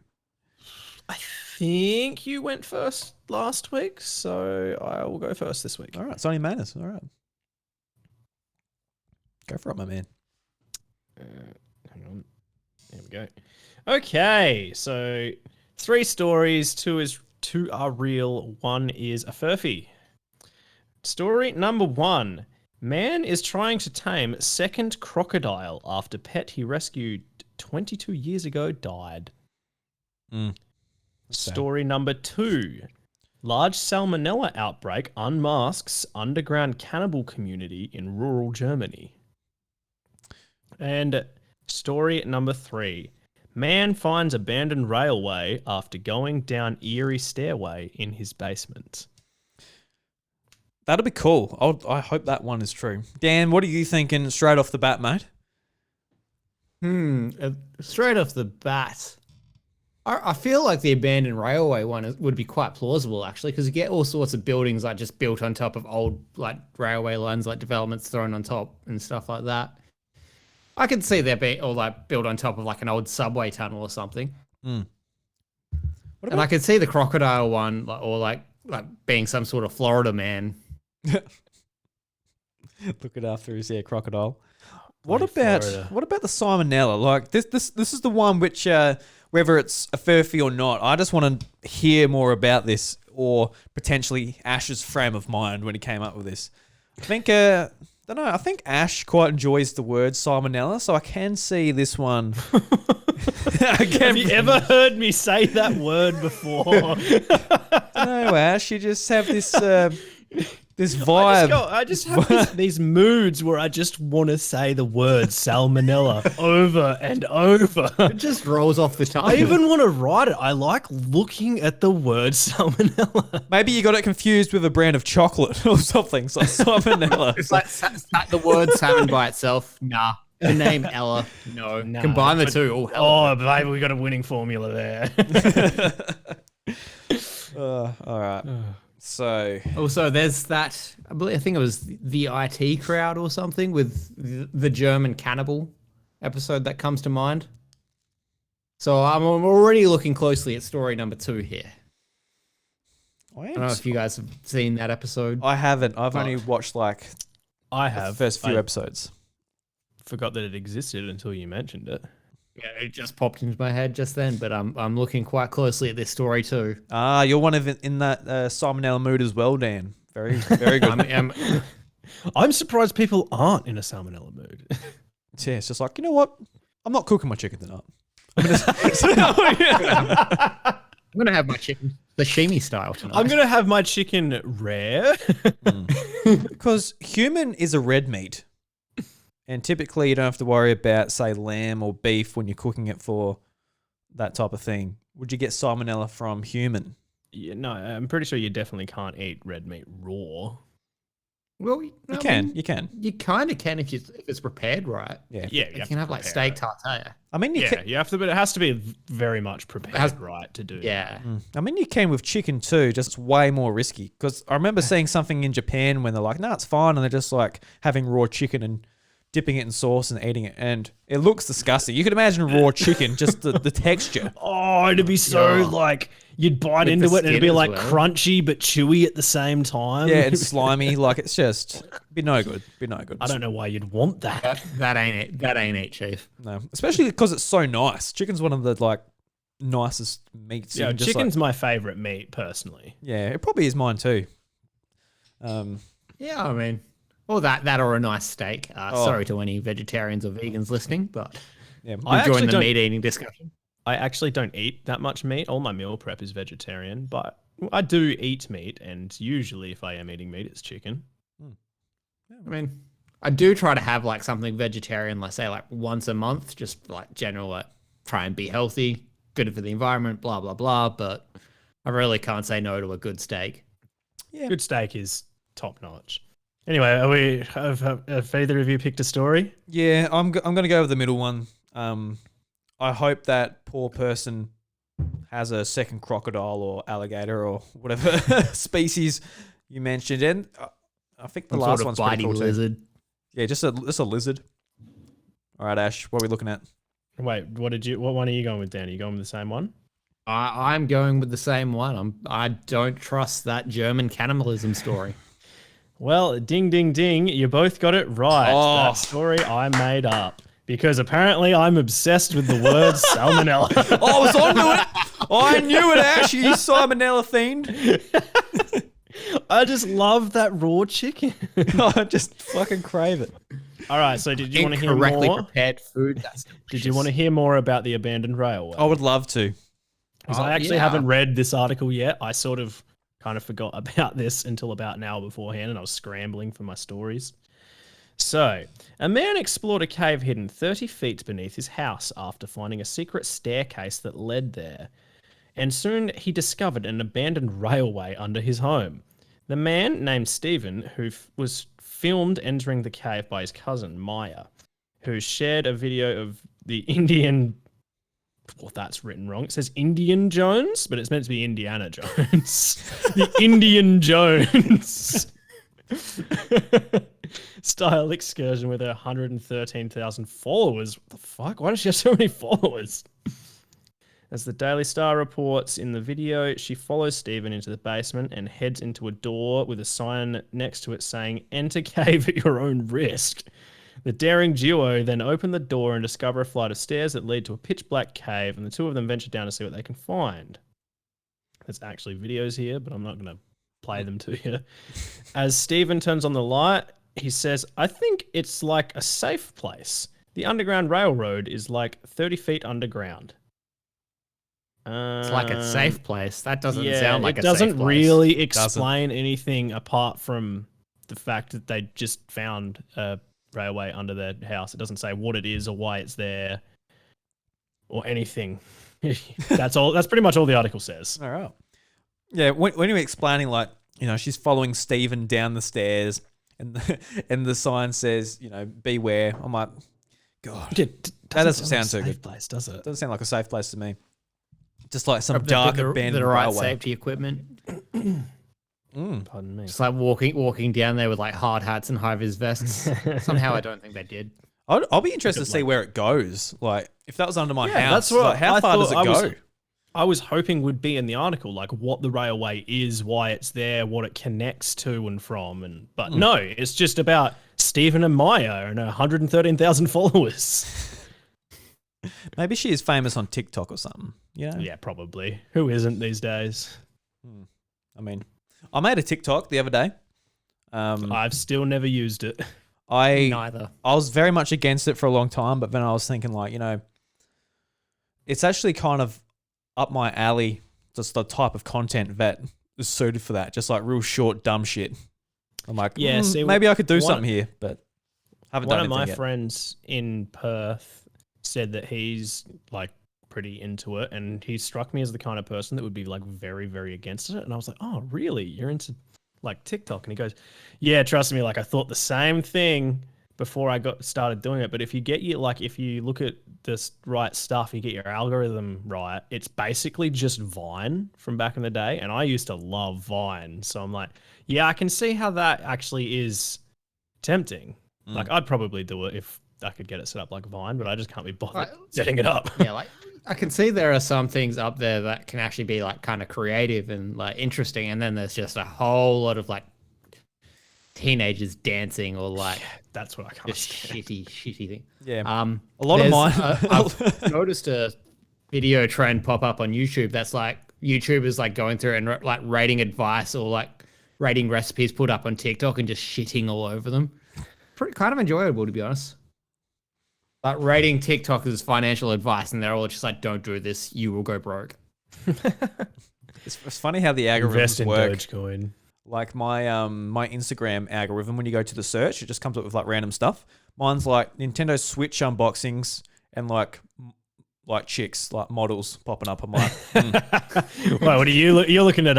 [SPEAKER 3] I think you went first last week, so I will go first this week.
[SPEAKER 2] All right, it's only manners. All right. Go for it, my man.
[SPEAKER 3] Hang on. There we go. Okay, so 3 stories, 2 are real, 1 is a furphy. Story number 1. Man is trying to tame second crocodile after pet he rescued 22 years ago died. Story number 2. Large salmonella outbreak unmasks underground cannibal community in rural Germany. And story number 3. Man finds abandoned railway after going down eerie stairway in his basement.
[SPEAKER 2] That'll be cool. I hope that one is true. Dan, what are you thinking straight off the bat, mate?
[SPEAKER 4] Straight off the bat, I feel like the abandoned railway one would be quite plausible, actually, because you get all sorts of buildings like just built on top of old railway lines, like developments thrown on top and stuff like that. I could see there being built on top of an old subway tunnel or something.
[SPEAKER 2] And
[SPEAKER 4] I could see the crocodile one, or being some sort of Florida man.
[SPEAKER 2] Look it after his crocodile. What about the salmonella? This is the one which whether it's a furphy or not, I just want to hear more about this, or potentially Ash's frame of mind when he came up with this. I think I think Ash quite enjoys the word salmonella, so I can see this one.
[SPEAKER 3] Have you ever heard me say that word before?
[SPEAKER 2] No, Ash, you just have this this vibe.
[SPEAKER 3] I just have these moods where I just want to say the word salmonella over and over.
[SPEAKER 4] It just rolls off the tongue.
[SPEAKER 3] I even want to write it. I like looking at the word salmonella.
[SPEAKER 2] Maybe you got it confused with a brand of chocolate or something. So salmonella.
[SPEAKER 4] It's like the word salmon by itself. Nah. The name Ella. No. Nah, combine the two.
[SPEAKER 3] Oh, baby, we got a winning formula there.
[SPEAKER 2] All right. So
[SPEAKER 4] also, there's that. I think it was the IT crowd or something with the German cannibal episode that comes to mind. So I'm already looking closely at story number 2 here. I don't know if you guys have seen that episode.
[SPEAKER 2] I haven't. I've only watched the first few episodes.
[SPEAKER 3] Forgot that it existed until you mentioned it.
[SPEAKER 4] Yeah, it just popped into my head just then, but I'm looking quite closely at this story too.
[SPEAKER 2] Ah, you're one of in that salmonella mood as well, Dan. Very, very good.
[SPEAKER 3] I'm surprised people aren't in a salmonella mood.
[SPEAKER 2] Yeah, it's just like, you know what? I'm not cooking my chicken tonight. I'm
[SPEAKER 4] gonna have my chicken sashimi style tonight.
[SPEAKER 3] I'm gonna have my chicken rare.
[SPEAKER 2] Because human is a red meat. And typically you don't have to worry about, say, lamb or beef when you're cooking it for that type of thing. Would you get salmonella from human?
[SPEAKER 3] Yeah, no, I'm pretty sure you definitely can't eat red meat raw.
[SPEAKER 4] Well,
[SPEAKER 2] you can. You
[SPEAKER 4] kind of can if it's prepared right.
[SPEAKER 3] Yeah.
[SPEAKER 4] You can have steak tartare.
[SPEAKER 2] I mean, you
[SPEAKER 3] have to, but it has to be very much prepared right to do.
[SPEAKER 4] Yeah.
[SPEAKER 2] I mean, you can with chicken too, just way more risky. Because I remember seeing something in Japan when they're like, no, it's fine. And they're just having raw chicken and dipping it in sauce and eating it, and it looks disgusting. You can imagine raw chicken, just the texture.
[SPEAKER 3] Oh, it'd be so like you'd bite
[SPEAKER 4] With
[SPEAKER 3] into
[SPEAKER 4] the
[SPEAKER 3] it and it'd
[SPEAKER 4] skin
[SPEAKER 3] be
[SPEAKER 4] as
[SPEAKER 3] like
[SPEAKER 4] well.
[SPEAKER 3] crunchy but chewy at the same time.
[SPEAKER 2] Yeah, and slimy. Like it's just be no good. Be no good.
[SPEAKER 3] I don't know why you'd want that.
[SPEAKER 4] That ain't it. That ain't it, Chief.
[SPEAKER 2] No, especially because it's so nice. Chicken's one of the like nicest meats.
[SPEAKER 3] Yeah,
[SPEAKER 2] You can just,
[SPEAKER 3] chicken's my favorite meat personally.
[SPEAKER 2] yeah, it probably is mine too.
[SPEAKER 4] Yeah, I mean, or that or a nice steak. Sorry to any vegetarians or vegans listening, but
[SPEAKER 2] Yeah,
[SPEAKER 3] I
[SPEAKER 4] enjoying
[SPEAKER 3] actually
[SPEAKER 4] the
[SPEAKER 3] don't-
[SPEAKER 4] meat eating discussion.
[SPEAKER 3] I actually don't eat that much meat. All my meal prep is vegetarian, but I do eat meat, and usually if I am eating meat, it's chicken.
[SPEAKER 4] I mean, I do try to have like something vegetarian, let's say like once a month, just like general, like try and be healthy, good for the environment, blah blah blah. But I really can't say no to a good steak.
[SPEAKER 2] Yeah.
[SPEAKER 3] Good steak is top notch. Anyway, have either of you picked a story?
[SPEAKER 2] Yeah, I'm going to go with the middle one. I hope that poor person has a second crocodile or alligator or whatever species you mentioned, and I think the
[SPEAKER 4] Some
[SPEAKER 2] last
[SPEAKER 4] sort
[SPEAKER 2] one's
[SPEAKER 4] of
[SPEAKER 2] pretty
[SPEAKER 4] bitey
[SPEAKER 2] cool too.
[SPEAKER 4] lizard.
[SPEAKER 2] Yeah, just a lizard. All right, Ash, what are we looking at?
[SPEAKER 3] Wait, what one are you going with, Dan? Are you going with the same one?
[SPEAKER 4] I'm going with the same one. I don't trust that German cannibalism story.
[SPEAKER 3] Well, ding, ding, ding. You both got it right.
[SPEAKER 2] Oh.
[SPEAKER 3] That story I made up. Because apparently I'm obsessed with the word salmonella.
[SPEAKER 2] Oh, I was onto it. I knew it, Ash. You salmonella themed.
[SPEAKER 3] I just love that raw chicken.
[SPEAKER 2] I just fucking crave it.
[SPEAKER 3] All right, so did you want to hear
[SPEAKER 4] Incorrectly
[SPEAKER 3] more?
[SPEAKER 4] prepared food. That's
[SPEAKER 3] Did you want to hear more about the abandoned railway?
[SPEAKER 2] I would love to.
[SPEAKER 3] Because
[SPEAKER 4] Oh,
[SPEAKER 3] I actually
[SPEAKER 4] yeah.
[SPEAKER 3] haven't read this article yet. I sort of kind of forgot about this until about an hour beforehand, and I was scrambling for my stories. So, a man explored a cave hidden 30 feet beneath his house after finding a secret staircase that led there. And soon he discovered an abandoned railway under his home. The man, named Stephen, who was filmed entering the cave by his cousin, Maya, who shared a video of the Indian... Well, that's written wrong. It says Indian Jones, but it's meant to be Indiana Jones. The Indian Jones style excursion with her 113,000 followers. What the fuck? Why does she have so many followers? As the Daily Star reports in the video, she follows Stephen into the basement and heads into a door with a sign next to it saying, "Enter cave at your own risk." The daring duo then open the door and discover a flight of stairs that lead to a pitch black cave, and the two of them venture down to see what they can find. There's actually videos here, but I'm not going to play them to you. As Stephen turns on the light, he says, "I think it's like a safe place. The Underground Railroad is like 30 feet underground."
[SPEAKER 4] It's like a safe place. That doesn't
[SPEAKER 3] Yeah,
[SPEAKER 4] sound like
[SPEAKER 3] it
[SPEAKER 4] a safe
[SPEAKER 3] doesn't
[SPEAKER 4] place.
[SPEAKER 3] really explain anything apart from the fact that they just found a railway under their house. It doesn't say what it is or why it's there or anything. That's all. That's pretty much all the article says.
[SPEAKER 2] All right. Yeah, when you were explaining, like, you know, she's following Stephen down the stairs, and the sign says, you know, beware. I'm like, God, that doesn't sound too good.
[SPEAKER 3] Place, does it?
[SPEAKER 2] Doesn't sound like a safe place to me. Just like some
[SPEAKER 4] The-
[SPEAKER 2] dark
[SPEAKER 4] the
[SPEAKER 2] abandoned
[SPEAKER 4] right
[SPEAKER 2] railway.
[SPEAKER 4] safety equipment.
[SPEAKER 3] Pardon me.
[SPEAKER 4] Just like walking down there with like hard hats and high vis vests. Somehow I don't think they did.
[SPEAKER 2] I'll be interested to see where it goes. Like, if that was under my
[SPEAKER 3] Yeah,
[SPEAKER 2] house,
[SPEAKER 3] that's what
[SPEAKER 2] like, how
[SPEAKER 3] I
[SPEAKER 2] far does it
[SPEAKER 3] thought.
[SPEAKER 2] go?
[SPEAKER 3] I was hoping would be in the article, like what the railway is, why it's there, what it connects to and from, but no, it's just about Stephen and Maya and 113,000 followers.
[SPEAKER 2] Maybe she is famous on TikTok or something. You know?
[SPEAKER 3] Yeah, probably. Who isn't these days?
[SPEAKER 2] I mean, I made a TikTok the other day.
[SPEAKER 3] I've still never used it.
[SPEAKER 4] Neither.
[SPEAKER 2] I was very much against it for a long time, but then I was thinking, like, you know, it's actually kind of up my alley, just the type of content that is suited for that, just like real short, dumb shit. I'm like,
[SPEAKER 3] Yeah, see,
[SPEAKER 2] maybe I could do
[SPEAKER 3] one-
[SPEAKER 2] something here, but haven't
[SPEAKER 3] One
[SPEAKER 2] done
[SPEAKER 3] of my
[SPEAKER 2] anything yet.
[SPEAKER 3] friends in Perth said that he's like pretty into it, and he struck me as the kind of person that would be like very, very against it. And I was like, "Oh, really? You're into like TikTok?" And he goes, "Yeah, trust me. Like I thought the same thing before I got started doing it. But if you get if you look at this right stuff, you get your algorithm right. It's basically just Vine from back in the day, and I used to love Vine. So I'm like, yeah, I can see how that actually is tempting." Like, I'd probably do it if I could get it set up like Vine, but I just can't be bothered
[SPEAKER 4] Right.
[SPEAKER 3] setting it up.
[SPEAKER 4] Yeah, like I can see there are some things up there that can actually be like kind of creative and like interesting, and then there's just a whole lot of like teenagers dancing or like
[SPEAKER 3] That's what I can't
[SPEAKER 4] just
[SPEAKER 3] stand.
[SPEAKER 4] shitty thing.
[SPEAKER 2] Yeah. A lot of mine.
[SPEAKER 4] I've noticed a video trend pop up on YouTube that's like YouTubers like going through and like rating advice or like rating recipes put up on TikTok and just shitting all over them. Pretty kind of enjoyable, to be honest. Like rating TikTok as financial advice, and they're all just like, "Don't do this, you will go broke."
[SPEAKER 2] It's funny how the
[SPEAKER 3] Invest
[SPEAKER 2] algorithms
[SPEAKER 3] in
[SPEAKER 2] work.
[SPEAKER 3] Dogecoin.
[SPEAKER 2] Like my Instagram algorithm, when you go to the search, it just comes up with like random stuff. Mine's like Nintendo Switch unboxings and like chicks, like models popping up. I'm like,
[SPEAKER 3] Wait, what are you? You're looking at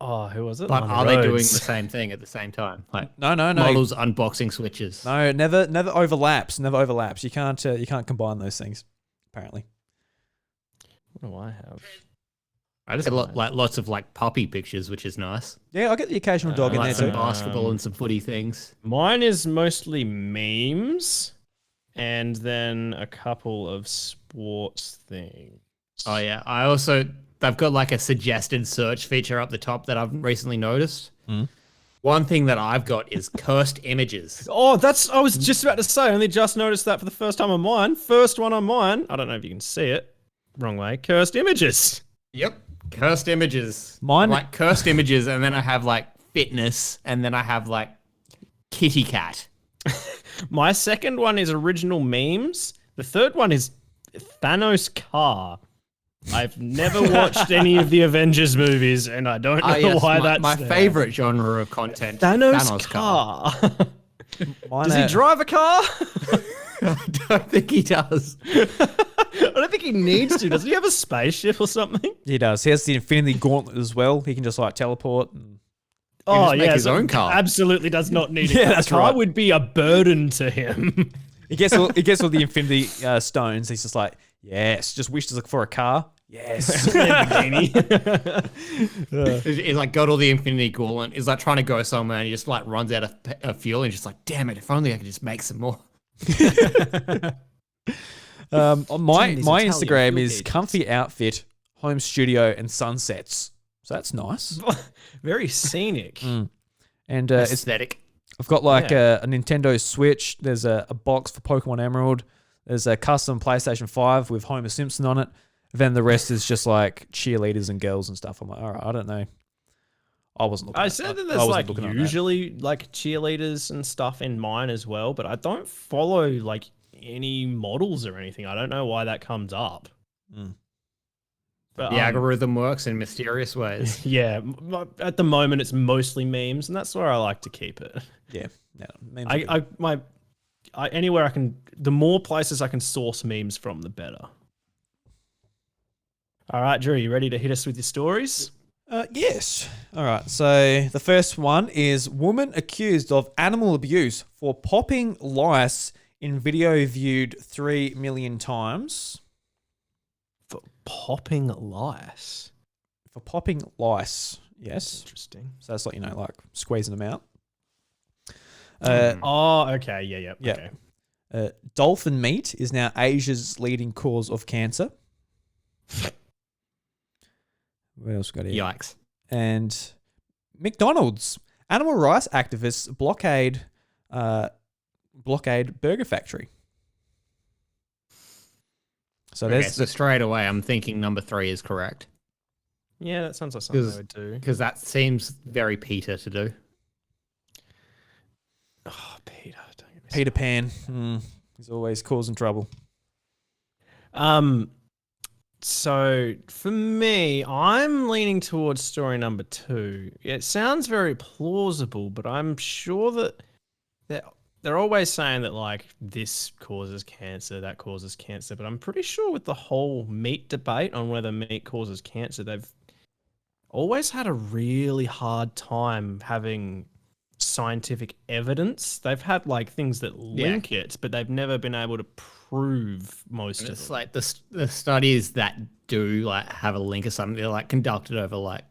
[SPEAKER 3] Oh, who was it?
[SPEAKER 4] But
[SPEAKER 3] Lana
[SPEAKER 4] are they doing the
[SPEAKER 3] Rhodes.
[SPEAKER 4] same thing at the same time? Like
[SPEAKER 2] no.
[SPEAKER 4] models unboxing Switches.
[SPEAKER 2] No, never overlaps. Never overlaps. You can't combine those things. Apparently.
[SPEAKER 3] What do I have?
[SPEAKER 4] I just get like lots of like puppy pictures, which is nice.
[SPEAKER 2] Yeah, I'll get the occasional dog in
[SPEAKER 4] Like
[SPEAKER 2] there
[SPEAKER 4] some
[SPEAKER 2] too.
[SPEAKER 4] basketball and some footy things.
[SPEAKER 3] Mine is mostly memes, and then a couple of sports things.
[SPEAKER 4] Oh yeah, they've got like a suggested search feature up the top that I've recently noticed. One thing that I've got is cursed images.
[SPEAKER 3] Oh, I was just about to say, I only just noticed that for the first time on mine. First one on mine. I don't know if you can see it. Wrong way. Cursed images.
[SPEAKER 4] Yep, cursed images.
[SPEAKER 2] Mine-
[SPEAKER 4] like cursed images, and then I have like fitness, and then I have like kitty cat.
[SPEAKER 3] My second one is original memes. The third one is Thanos car. I've never watched any of the Avengers movies, and I don't know why that's
[SPEAKER 4] my
[SPEAKER 3] there.
[SPEAKER 4] favorite genre of content.
[SPEAKER 3] Thanos car.
[SPEAKER 2] Mine
[SPEAKER 3] Does he drive a car?
[SPEAKER 4] I don't think he does.
[SPEAKER 3] I don't think he needs to. Does he have a spaceship or something?
[SPEAKER 2] He does. He has the Infinity Gauntlet as well. He can just like teleport. And...
[SPEAKER 3] Oh,
[SPEAKER 4] just make
[SPEAKER 3] yeah.
[SPEAKER 4] his own car.
[SPEAKER 3] Absolutely does not need it.
[SPEAKER 2] Yeah,
[SPEAKER 3] A
[SPEAKER 2] that's
[SPEAKER 3] car
[SPEAKER 2] right.
[SPEAKER 3] would be a burden to him.
[SPEAKER 2] He gets all the Infinity Stones. He's just like, yes. Just wishes for a car. Yes.
[SPEAKER 4] He's like got all the Infinity Gauntlet. He's like trying to go somewhere, and he just like runs out of fuel, and he's just like, damn it! If only I could just make some more.
[SPEAKER 2] My
[SPEAKER 3] these
[SPEAKER 2] my
[SPEAKER 3] Italian
[SPEAKER 2] Instagram
[SPEAKER 3] field
[SPEAKER 2] is
[SPEAKER 3] agents.
[SPEAKER 2] comfy outfit, home studio, and sunsets. So that's nice.
[SPEAKER 3] Very scenic.
[SPEAKER 2] And it's
[SPEAKER 4] Aesthetic.
[SPEAKER 2] I've got like
[SPEAKER 3] Yeah.
[SPEAKER 2] a Nintendo Switch. There's a box for Pokemon Emerald. There's a custom PlayStation 5 with Homer Simpson on it. Then the rest is just like cheerleaders and girls and stuff. I'm like, all right, I don't know. I wasn't looking.
[SPEAKER 3] I
[SPEAKER 2] at
[SPEAKER 3] said that
[SPEAKER 2] I
[SPEAKER 3] there's
[SPEAKER 2] wasn't
[SPEAKER 3] like
[SPEAKER 2] looking at that.
[SPEAKER 3] usually like cheerleaders and stuff in mine as well, but I don't follow like any models or anything. I don't know why that comes up. But,
[SPEAKER 4] The algorithm works in mysterious ways.
[SPEAKER 3] yeah, at the moment it's mostly memes, and that's where I like to keep it.
[SPEAKER 2] Yeah. No, memes are good.
[SPEAKER 3] Anywhere I can, the more places I can source memes from, the better. All right, Drew, you ready to hit us with your stories?
[SPEAKER 2] Yes. All right. So the first one is woman accused of animal abuse for popping lice in video viewed 3 million times.
[SPEAKER 3] For popping lice.
[SPEAKER 2] For popping lice. Yes.
[SPEAKER 3] Interesting.
[SPEAKER 2] So that's like, like squeezing them out.
[SPEAKER 3] Oh, okay. Yeah.
[SPEAKER 2] Yeah.
[SPEAKER 3] Okay.
[SPEAKER 2] Dolphin meat is now Asia's leading cause of cancer. What else got here?
[SPEAKER 4] Yikes.
[SPEAKER 2] And McDonald's. Animal rights activists blockade burger factory. So
[SPEAKER 4] Okay,
[SPEAKER 2] there's
[SPEAKER 4] so straight away, I'm thinking number 3 is correct
[SPEAKER 3] Yeah, that sounds like something I would do.
[SPEAKER 4] because that seems very Peter to do.
[SPEAKER 3] Oh, Peter. Don't get me
[SPEAKER 2] Peter Pan. He's always causing trouble.
[SPEAKER 3] So for me, I'm leaning towards story number 2. It sounds very plausible, but I'm sure that they're always saying that like this causes cancer, that causes cancer. But I'm pretty sure with the whole meat debate on whether meat causes cancer, they've always had a really hard time having scientific evidence. They've had like things that link it, but they've never been able to prove most
[SPEAKER 4] And
[SPEAKER 3] of
[SPEAKER 4] it's
[SPEAKER 3] them.
[SPEAKER 4] like the studies that do like have a link or something, they're like conducted over like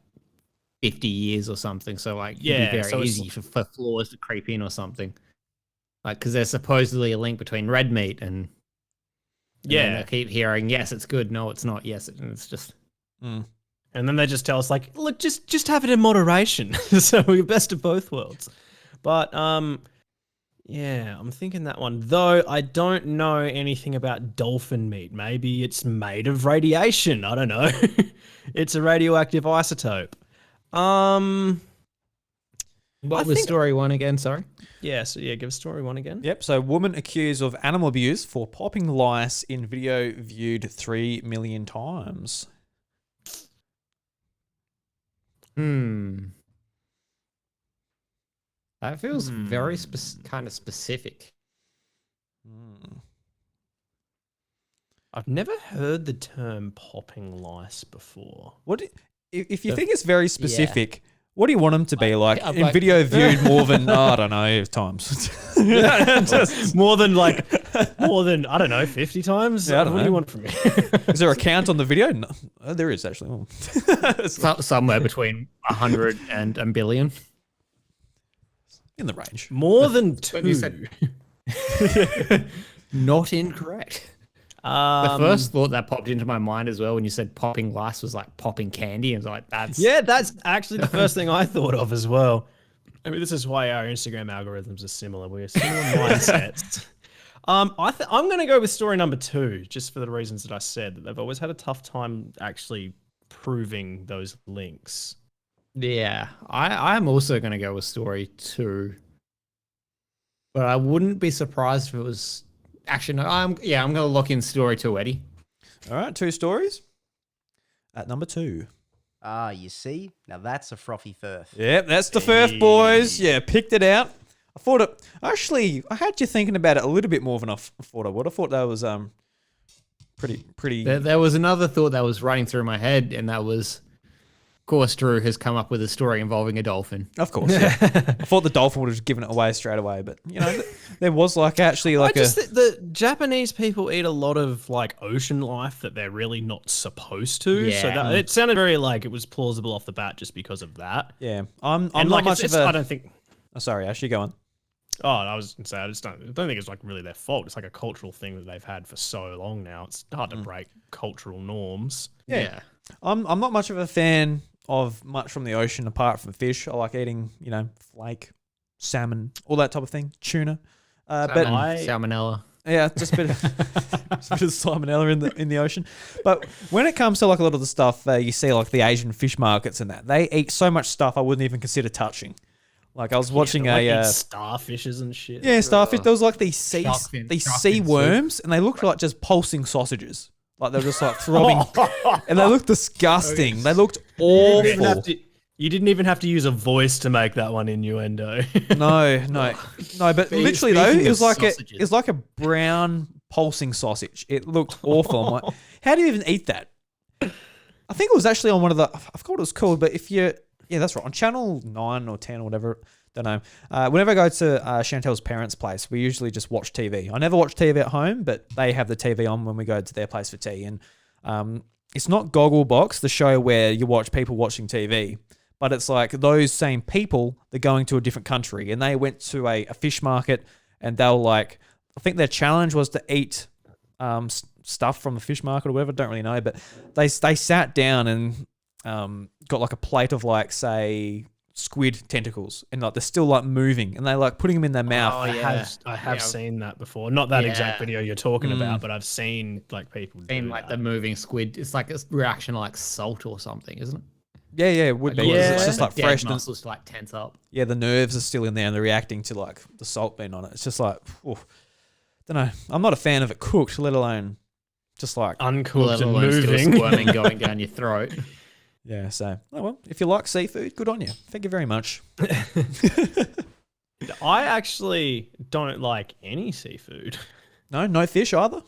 [SPEAKER 4] 50 years or something. So like, it'd
[SPEAKER 3] Yeah,
[SPEAKER 4] be very
[SPEAKER 3] so it's-
[SPEAKER 4] easy for flaws to creep in or something. Like, because there's supposedly a link between red meat and then I keep hearing, yes, it's good. No, it's not. Yes, it's just.
[SPEAKER 3] And then they just tell us like, look, just have it in moderation. So we're best of both worlds. But yeah, I'm thinking that one. Though I don't know anything about dolphin meat. Maybe it's made of radiation. I don't know. It's a radioactive isotope.
[SPEAKER 4] What was story 1 again? Sorry.
[SPEAKER 3] Yeah, so yeah, give story 1 again.
[SPEAKER 2] Yep. So, woman accused of animal abuse for popping lice in video viewed 3 million times.
[SPEAKER 4] That feels very kind of specific.
[SPEAKER 3] I've never heard the term popping lice before.
[SPEAKER 2] If you think it's very specific, what do you want them to be like? In
[SPEAKER 4] like-
[SPEAKER 2] video viewed more than I don't know times.
[SPEAKER 3] more than I don't know, 50 times.
[SPEAKER 2] Yeah, I don't
[SPEAKER 3] what do
[SPEAKER 2] know.
[SPEAKER 3] you want from me?
[SPEAKER 2] Is there a count on the video? No, there is actually.
[SPEAKER 4] Somewhere between 100 and a billion.
[SPEAKER 2] In the range.
[SPEAKER 3] More than
[SPEAKER 4] When you
[SPEAKER 3] 2.
[SPEAKER 4] said- Not incorrect. The
[SPEAKER 3] Um,
[SPEAKER 4] first thought that popped into my mind as well when you said popping lice was like popping candy. And I was like, that's.
[SPEAKER 3] Yeah, that's actually the first thing I thought of as well. I mean, this is why our Instagram algorithms are similar. We're similar mindsets. I'm going to go with story number 2, just for the reasons that I said, that they've always had a tough time actually proving those links.
[SPEAKER 4] Yeah. I'm also going to go with story 2. But I wouldn't be surprised if it was. Actually, no. I'm going to lock in story 2, Eddie.
[SPEAKER 2] All right, 2 stories. At number 2.
[SPEAKER 1] Ah, you see? Now that's a frothy furf.
[SPEAKER 2] Yep, that's the Furph, boys. Yeah, picked it out. I thought it. Actually, I had you thinking about it a little bit more than I thought I would. I thought that was pretty.
[SPEAKER 4] There was another thought that was running through my head, and that was, of course, Drew has come up with a story involving a dolphin.
[SPEAKER 2] Of course, yeah. I thought the dolphin would have given it away straight away, but you know, there was
[SPEAKER 3] The Japanese people eat a lot of like ocean life that they're really not supposed to. So
[SPEAKER 4] Yeah.
[SPEAKER 3] that, it sounded very like it was plausible off the bat just because of that.
[SPEAKER 2] yeah. I'm
[SPEAKER 3] And
[SPEAKER 2] not
[SPEAKER 3] like
[SPEAKER 2] much of a.
[SPEAKER 3] I don't think.
[SPEAKER 2] Oh, sorry, Ash, you go on.
[SPEAKER 3] Oh, I was gonna say I don't think it's like really their fault. It's like a cultural thing that they've had for so long now. It's hard to break cultural norms.
[SPEAKER 4] Yeah.
[SPEAKER 2] I'm not much of a fan of much from the ocean apart from fish. I like eating, flake, salmon, all that type of thing, tuna. But
[SPEAKER 4] Salmonella.
[SPEAKER 2] yeah, just a bit of salmonella in the ocean. But when it comes to like a lot of the stuff you see, like the Asian fish markets and that, they eat so much stuff I wouldn't even consider touching. Like I was watching
[SPEAKER 3] Like eat
[SPEAKER 2] a
[SPEAKER 3] starfishes and shit.
[SPEAKER 2] yeah starfish. There was like these sea
[SPEAKER 4] shark
[SPEAKER 2] worms, and they looked like just pulsing sausages. Like they were just like throbbing, and they looked disgusting. They looked awful.
[SPEAKER 3] You didn't even have to use a voice to make that one innuendo.
[SPEAKER 2] No. But literally though,
[SPEAKER 4] speaking
[SPEAKER 2] it was
[SPEAKER 4] of
[SPEAKER 2] like
[SPEAKER 4] sausages.
[SPEAKER 2] it was like a brown pulsing sausage. It looked awful. I'm like, how do you even eat that? I think it was actually on one of the. I forgot what it was called, but yeah, that's right, on channel 9 or 10 or whatever. Don't know. Whenever I go to Chantel's parents' place, we usually just watch TV. I never watch TV at home, but they have the TV on when we go to their place for tea. And it's not Gogglebox, the show where you watch people watching TV, but it's like those same people, they're going to a different country. And they went to a fish market, and they were like, I think their challenge was to eat stuff from the fish market or whatever. Don't really know, but they sat down and got like a plate of like, say, squid tentacles, and like they're still like moving, and they like putting them in their mouth.
[SPEAKER 3] I have seen that before. Not that exact video you're talking about, but I've seen like people
[SPEAKER 4] In
[SPEAKER 3] do
[SPEAKER 4] like
[SPEAKER 3] that.
[SPEAKER 4] the moving squid. It's like a reaction like salt or something, isn't it?
[SPEAKER 2] Yeah, it would be.
[SPEAKER 3] Yeah.
[SPEAKER 2] It's just like
[SPEAKER 4] Dead
[SPEAKER 2] fresh.
[SPEAKER 4] muscles to like tense up.
[SPEAKER 2] Yeah, the nerves are still in there, and they're reacting to like the salt being on it. It's just like, don't know. I'm not a fan of it cooked, let alone just like
[SPEAKER 3] Uncooked
[SPEAKER 4] Let
[SPEAKER 3] and
[SPEAKER 4] alone still
[SPEAKER 3] moving.
[SPEAKER 4] squirming going down your throat.
[SPEAKER 2] yeah. So, oh well, if you like seafood, good on you. Thank you very much.
[SPEAKER 3] I actually don't like any seafood.
[SPEAKER 2] No fish either.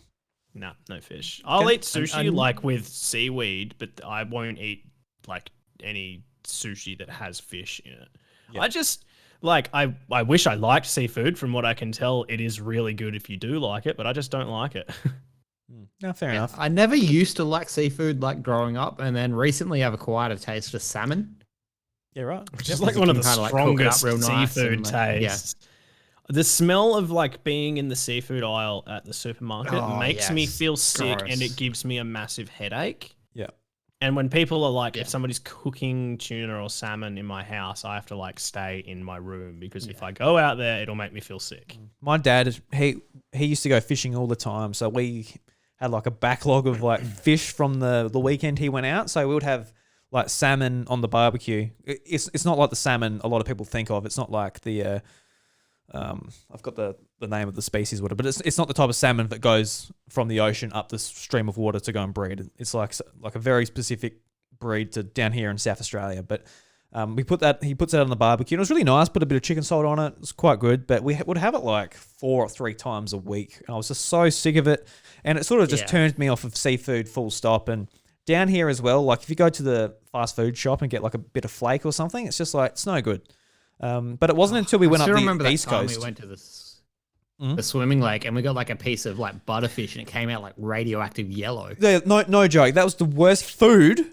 [SPEAKER 3] No fish. I'll
[SPEAKER 2] Okay.
[SPEAKER 3] eat sushi like with seaweed, but I won't eat like any sushi that has fish in it.
[SPEAKER 2] Yeah.
[SPEAKER 3] I just like I wish I liked seafood. From what I can tell, it is really good if you do like it, but I just don't like it.
[SPEAKER 2] No, fair enough.
[SPEAKER 4] I never used to like seafood like growing up, and then recently I've acquired a taste for salmon.
[SPEAKER 2] Yeah, right.
[SPEAKER 3] Which is like one of the strongest seafood tastes. The smell of like being in the seafood aisle at the supermarket makes me feel sick, and it gives me a massive headache.
[SPEAKER 2] Yeah.
[SPEAKER 3] And when people are like, if somebody's cooking tuna or salmon in my house, I have to like stay in my room because if I go out there, it'll make me feel sick.
[SPEAKER 2] My dad, he used to go fishing all the time, so we had like a backlog of like fish from the weekend he went out. So we would have like salmon on the barbecue. It's not like the salmon a lot of people think of. It's not like the I've got the name of the species, whatever, but it's not the type of salmon that goes from the ocean up the stream of water to go and breed. It's like a very specific breed to down here in South Australia. But he puts that on the barbecue, and it was really nice. Put a bit of chicken salt on it. It was quite good. But we would have it like 4 or 3 times a week. And I was just so sick of it, and it sort of just turned me off of seafood full stop. And down here as well, like if you go to the fast food shop and get like a bit of flake or something, it's just like it's no good. But it wasn't until we went up the East Coast.
[SPEAKER 4] We went to the swimming lake and we got like a piece of like butterfish and it came out like radioactive yellow.
[SPEAKER 2] Yeah, no joke. That was the worst food,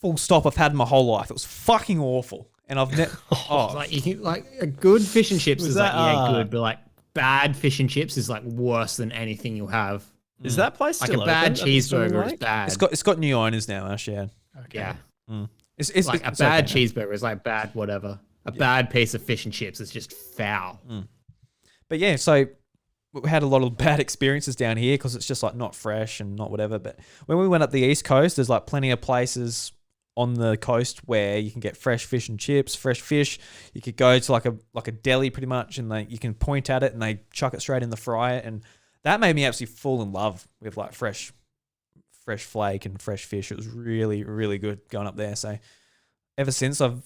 [SPEAKER 2] full stop, I've had in my whole life. It was fucking awful. And I've never...
[SPEAKER 4] like a good fish and chips is good, but like bad fish and chips is like worse than anything you'll have.
[SPEAKER 3] Is that place still
[SPEAKER 4] like a bad cheeseburger is bad.
[SPEAKER 2] It's got new owners now, Ash, yeah.
[SPEAKER 4] Okay. Yeah.
[SPEAKER 2] It's
[SPEAKER 4] like a bad cheeseburger is like bad whatever. A bad piece of fish and chips is just foul.
[SPEAKER 2] But yeah, so we had a lot of bad experiences down here because it's just like not fresh and not whatever. But when we went up the East Coast, there's like plenty of places on the coast where you can get fresh fish and chips, fresh fish. You could go to like a deli pretty much, and you can point at it and they chuck it straight in the fryer, and that made me absolutely fall in love with like fresh flake and fresh fish. It was really, really good going up there. So ever since I've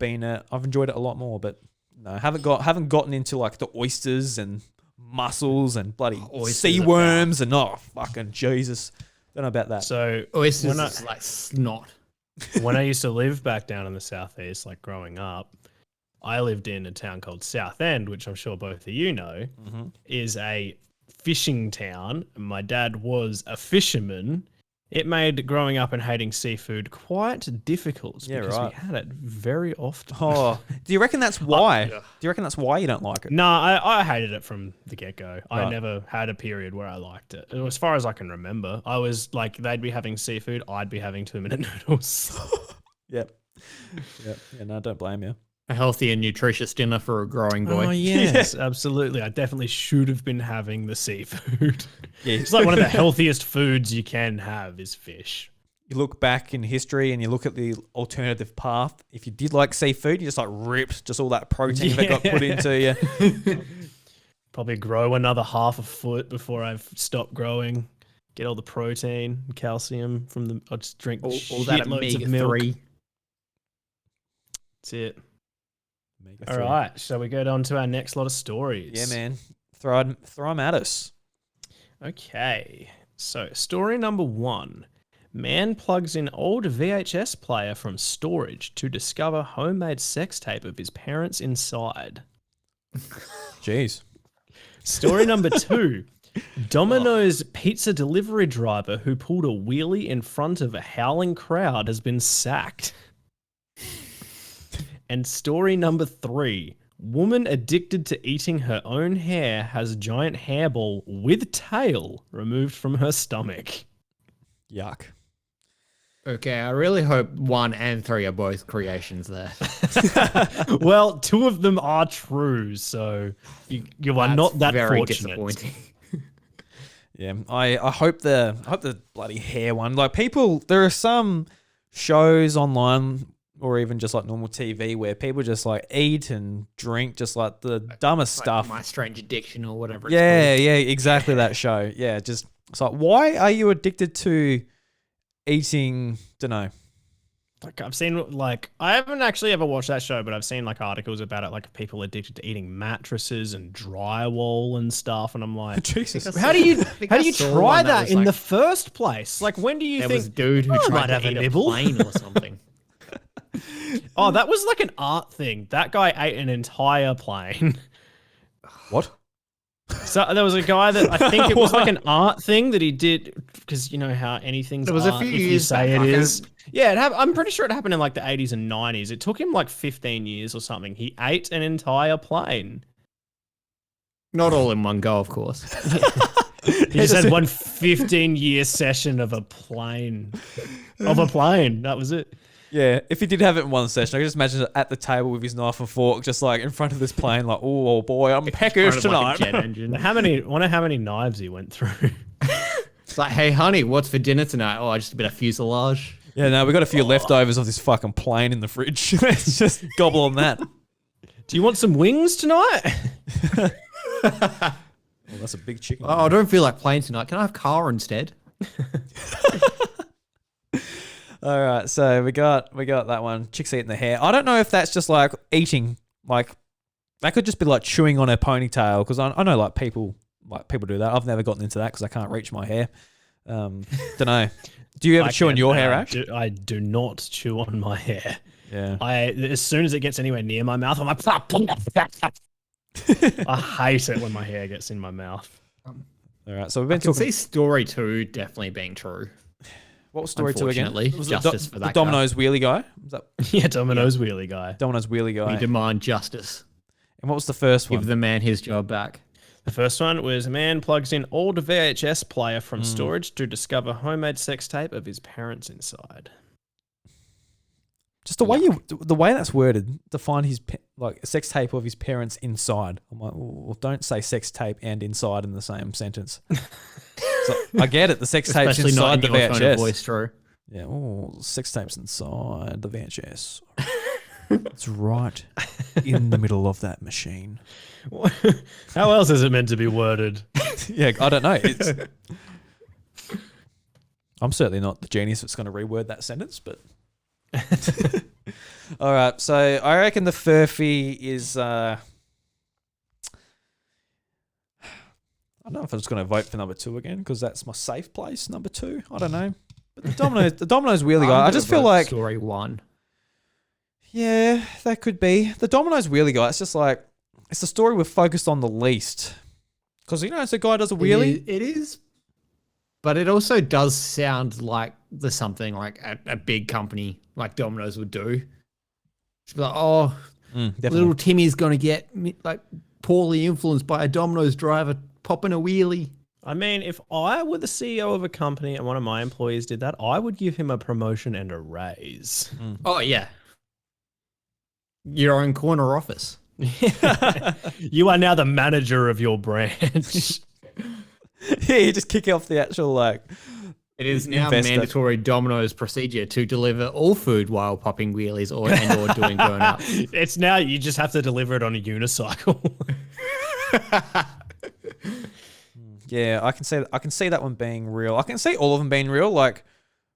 [SPEAKER 2] enjoyed it a lot more, but no, haven't gotten into like the oysters and mussels and bloody sea worms and fucking Jesus. Don't know about that.
[SPEAKER 3] So
[SPEAKER 4] oysters is like snot.
[SPEAKER 3] When I used to live back down in the southeast, like growing up, I lived in a town called Southend, which I'm sure both of you know, is a fishing town. My dad was a fisherman. It made growing up and hating seafood quite difficult because we had it very often.
[SPEAKER 2] Oh, do you reckon that's why? Do you reckon that's why you don't like it?
[SPEAKER 3] No, I hated it from the get-go. Right. I never had a period where I liked it. As far as I can remember, I was like, they'd be having seafood, I'd be having 2-minute noodles.
[SPEAKER 2] Yep. Yeah, no, don't blame you.
[SPEAKER 4] A healthy and nutritious dinner for a growing boy.
[SPEAKER 3] Oh, yes, absolutely. I definitely should have been having the seafood. Yeah. It's like one of the healthiest foods you can have is fish.
[SPEAKER 2] You look back in history and you look at the alternative path. If you did like seafood, you just like ripped just all that protein that got put into you.
[SPEAKER 3] Probably grow another half a foot before I've stopped growing. Get all the protein, calcium from the... I'll just drink all that omega-3. That's it. All right, shall we go on to our next lot of stories?
[SPEAKER 2] Yeah, man. Throw them at us.
[SPEAKER 3] Okay, so story number 1. Man plugs in old VHS player from storage to discover homemade sex tape of his parents inside.
[SPEAKER 2] Jeez.
[SPEAKER 3] Story number 2. Domino's pizza delivery driver who pulled a wheelie in front of a howling crowd has been sacked. And story number 3. Woman addicted to eating her own hair has giant hairball with tail removed from her stomach.
[SPEAKER 2] Yuck.
[SPEAKER 4] Okay, I really hope 1 and 3 are both creations there.
[SPEAKER 3] Well, 2 of them are true, so you are not that
[SPEAKER 4] very
[SPEAKER 3] fortunate.
[SPEAKER 4] Disappointing.
[SPEAKER 2] Yeah, I hope the bloody hair one. Like there are some shows online or even just like normal TV where people just like eat and drink just like the dumbest stuff.
[SPEAKER 4] My Strange Addiction or whatever.
[SPEAKER 2] Yeah, exactly that show. Yeah, just it's like, why are you addicted to eating? Dunno.
[SPEAKER 3] Like I've seen I haven't actually ever watched that show, but I've seen like articles about it, like people addicted to eating mattresses and drywall and stuff, and I'm like,
[SPEAKER 2] Jesus,
[SPEAKER 3] how do you try that in the first place? Like, when do you think
[SPEAKER 4] there was a dude who tried to eat a plane or something?
[SPEAKER 3] Oh, that was like an art thing. That guy ate an entire plane.
[SPEAKER 2] What?
[SPEAKER 3] So there was a guy that I think it was like an art thing that he did, because you know how anything's
[SPEAKER 4] It was a
[SPEAKER 3] art
[SPEAKER 4] few
[SPEAKER 3] if you
[SPEAKER 4] years
[SPEAKER 3] say
[SPEAKER 4] back,
[SPEAKER 3] it
[SPEAKER 4] I
[SPEAKER 3] is. Yeah, I'm pretty sure it happened in like the 80s and 90s. It took him like 15 years or something. He ate an entire plane.
[SPEAKER 4] Not all in one go, of course.
[SPEAKER 3] He just had one 15-year session of a plane. That was it.
[SPEAKER 2] Yeah, if he did have it in one session, I can just imagine it at the table with his knife and fork, just like in front of this plane, like, oh boy, I'm peckish tonight.
[SPEAKER 4] Like a jet engine.
[SPEAKER 3] Wonder how many knives he went through.
[SPEAKER 4] It's like, hey, honey, what's for dinner tonight? Oh, just a bit of fuselage.
[SPEAKER 2] Yeah, no, we got a few leftovers of this fucking plane in the fridge. Let's just gobble on that.
[SPEAKER 3] Do you want some wings tonight?
[SPEAKER 2] Well, that's a big chicken.
[SPEAKER 4] Oh, I don't feel like playing tonight. Can I have car instead?
[SPEAKER 2] All right, so we got that one. Chicks eating the hair. I don't know if that's just like eating, like that could just be like chewing on her ponytail, because I know like people do that. I've never gotten into that because I can't reach my hair. Don't know. Do you ever chew on your hair, Ash?
[SPEAKER 3] I do not chew on my hair.
[SPEAKER 2] Yeah.
[SPEAKER 3] As soon as it gets anywhere near my mouth, I'm like, I hate it when my hair gets in my mouth.
[SPEAKER 2] All right, so we've been
[SPEAKER 4] I can
[SPEAKER 2] talking.
[SPEAKER 4] see story 2 definitely being true.
[SPEAKER 2] What was story 2 again?
[SPEAKER 4] Unfortunately,
[SPEAKER 2] Was
[SPEAKER 4] justice for that
[SPEAKER 2] the Domino's wheelie guy? Was that
[SPEAKER 3] Yeah, Domino's wheelie guy.
[SPEAKER 2] Domino's wheelie guy?
[SPEAKER 4] We demand justice.
[SPEAKER 2] And what was the first
[SPEAKER 4] Give
[SPEAKER 2] one?
[SPEAKER 4] the man his job back.
[SPEAKER 3] The first one was a man plugs in old VHS player from storage to discover homemade sex tape of his parents inside.
[SPEAKER 2] Just the way that's worded to find his like a sex tape of his parents inside. I'm like, well, don't say sex tape and inside in the same sentence. So I get it. The sex tape's
[SPEAKER 4] Especially not
[SPEAKER 2] inside
[SPEAKER 4] in
[SPEAKER 2] the
[SPEAKER 4] your tone of
[SPEAKER 2] VHS.
[SPEAKER 4] voice, true.
[SPEAKER 2] Yeah. Oh, sex tape's inside the VHS. It's right in the middle of that machine.
[SPEAKER 3] How else is it meant to be worded?
[SPEAKER 2] Yeah, I don't know. I'm certainly not the genius that's going to reword that sentence, but. All right, so I reckon the furphy is. I don't know if I'm just going to vote for number 2 again because that's my safe place. Number 2, I don't know. But the Domino's wheelie guy. I just feel like
[SPEAKER 4] story 1.
[SPEAKER 2] Yeah, that could be the Domino's wheelie guy. It's just like it's the story we're focused on the least because it's a guy does a wheelie.
[SPEAKER 4] It is, but it also does sound like there's something like a big company like Domino's would do. It's like, oh, little Timmy's gonna get like poorly influenced by a Domino's driver popping a wheelie.
[SPEAKER 3] I mean, if I were the CEO of a company and one of my employees did that, I would give him a promotion and a raise.
[SPEAKER 4] Oh yeah, your own corner office.
[SPEAKER 3] You are now the manager of your branch.
[SPEAKER 2] Yeah, you just kick off the actual like.
[SPEAKER 4] It is now
[SPEAKER 2] investor.
[SPEAKER 4] mandatory Domino's procedure to deliver all food while popping wheelies or doing donuts.
[SPEAKER 3] It's now you just have to deliver it on a unicycle.
[SPEAKER 2] Yeah, I can see that one being real. I can see all of them being real. Like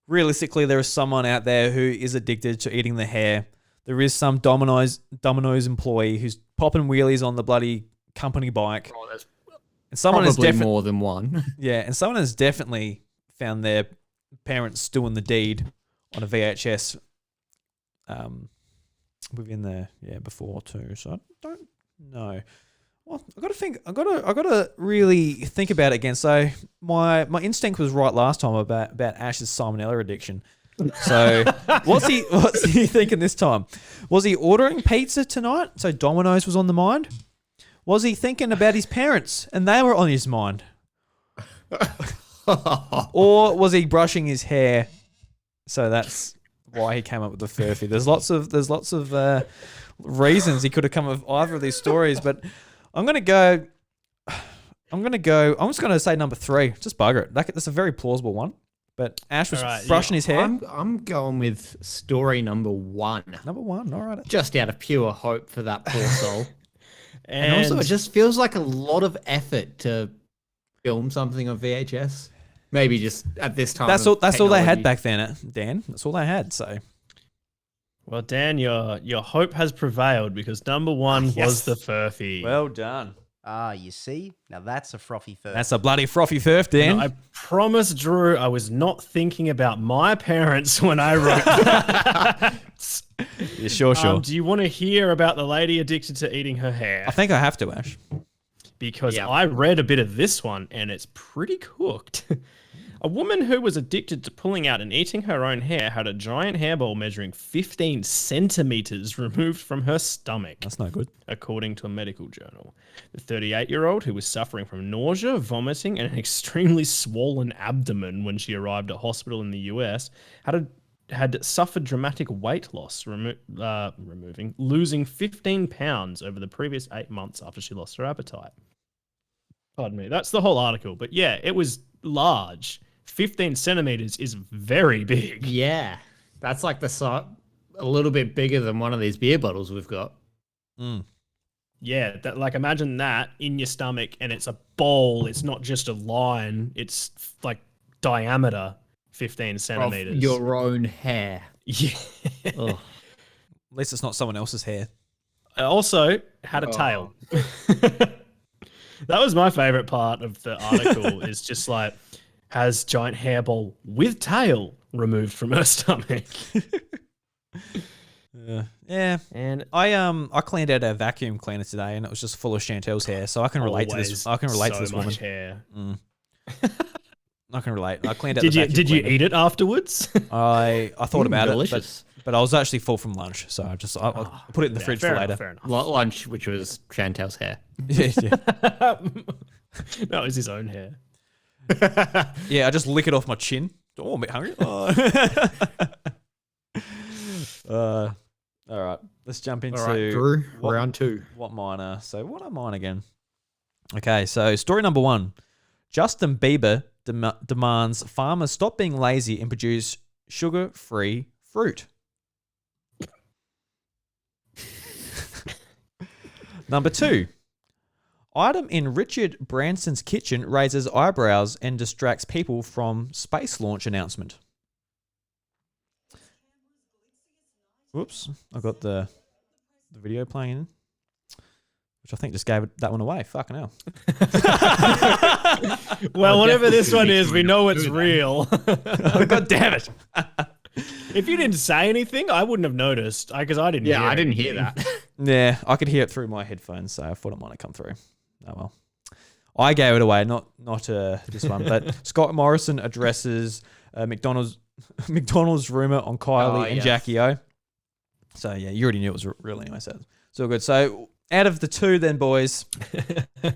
[SPEAKER 2] realistically, there is someone out there who is addicted to eating the hair. There is some Domino's employee who's popping wheelies on the bloody company bike.
[SPEAKER 4] Oh, there's
[SPEAKER 2] And someone
[SPEAKER 4] probably
[SPEAKER 2] has
[SPEAKER 4] more than one.
[SPEAKER 2] Yeah, and someone has definitely found their parents doing the deed on a VHS within there, before too. So I don't know. Well, I gotta really think about it again. So my instinct was right last time about Ash's salmonella addiction. So what's he thinking this time? Was he ordering pizza tonight? So Domino's was on the mind? Was he thinking about his parents and they were on his mind? Or was he brushing his hair? So that's why he came up with the furphy. There's lots of reasons he could have come up with either of these stories, but I'm just gonna say number 3. Just bugger it. That's a very plausible one. But Ash was brushing his hair.
[SPEAKER 4] I'm going with story number 1.
[SPEAKER 2] Number 1, all right.
[SPEAKER 4] Just out of pure hope for that poor soul. And also, it just feels like a lot of effort to film something on VHS. Maybe just at this time.
[SPEAKER 2] That's all they had back then, Dan. That's all they had. So,
[SPEAKER 3] well, Dan, your hope has prevailed because number 1 was the furphy.
[SPEAKER 2] Well done.
[SPEAKER 1] You see? Now that's a frothy furphy.
[SPEAKER 2] That's a bloody frothy furf, Dan.
[SPEAKER 3] I promise, Drew, I was not thinking about my parents when I wrote that.
[SPEAKER 2] Yeah, sure.
[SPEAKER 3] Do you want to hear about the lady addicted to eating her hair?
[SPEAKER 2] I think I have to, Ash.
[SPEAKER 3] because I read a bit of this one and it's pretty cooked. A woman who was addicted to pulling out and eating her own hair had a giant hairball measuring 15 centimeters removed from her stomach.
[SPEAKER 2] That's no good.
[SPEAKER 3] According to a medical journal. The 38-year-old, who was suffering from nausea, vomiting, and an extremely swollen abdomen when she arrived at hospital in the US, had suffered dramatic weight loss, losing 15 pounds over the previous 8 months after she lost her appetite. Pardon me. That's the whole article. But yeah, it was large. 15 centimeters is very big.
[SPEAKER 4] Yeah. That's like a little bit bigger than one of these beer bottles we've got.
[SPEAKER 3] Yeah, like imagine that in your stomach and it's a bowl. It's not just a line. It's like diameter 15 centimeters.
[SPEAKER 4] Of your own hair.
[SPEAKER 3] Yeah.
[SPEAKER 2] At least it's not someone else's hair.
[SPEAKER 3] I also had a tail. That was my favorite part of the article is just like, has giant hairball with tail removed from her stomach.
[SPEAKER 2] Yeah.
[SPEAKER 3] And
[SPEAKER 2] I cleaned out a vacuum cleaner today and it was just full of Chantel's hair, so I can relate to this. I can relate to this woman.
[SPEAKER 3] Hair.
[SPEAKER 2] I can relate. I cleaned out
[SPEAKER 3] Did you eat it afterwards?
[SPEAKER 2] I thought about
[SPEAKER 4] delicious.
[SPEAKER 2] it, but I was actually full from lunch, so I put it in the fridge for later.
[SPEAKER 3] Fair enough.
[SPEAKER 4] Lunch, which was Chantel's hair.
[SPEAKER 2] Yeah.
[SPEAKER 3] No, it was his own hair.
[SPEAKER 2] Yeah, I just lick it off my chin. Oh, I'm a bit hungry. All right, let's jump into
[SPEAKER 4] Drew, round 2.
[SPEAKER 2] What mine are. So what are mine again? Okay, so story number 1. Justin Bieber demands farmers stop being lazy and produce sugar-free fruit. Number 2. Item in Richard Branson's kitchen raises eyebrows and distracts people from space launch announcement. Whoops, I got the video playing in, which I think just gave that one away. Fucking hell.
[SPEAKER 3] Well, whatever this one is, we know it's real.
[SPEAKER 2] God damn it.
[SPEAKER 3] If you didn't say anything, I wouldn't have noticed because I didn't hear
[SPEAKER 4] I didn't hear that.
[SPEAKER 2] Yeah, I could hear it through my headphones, so I thought it might have come through. Oh well. I gave it away, not this one. But Scott Morrison addresses McDonald's rumor on Kylie and Jackie O. So yeah, you already knew it was real anyway. So it's all good. So out of the two, then boys,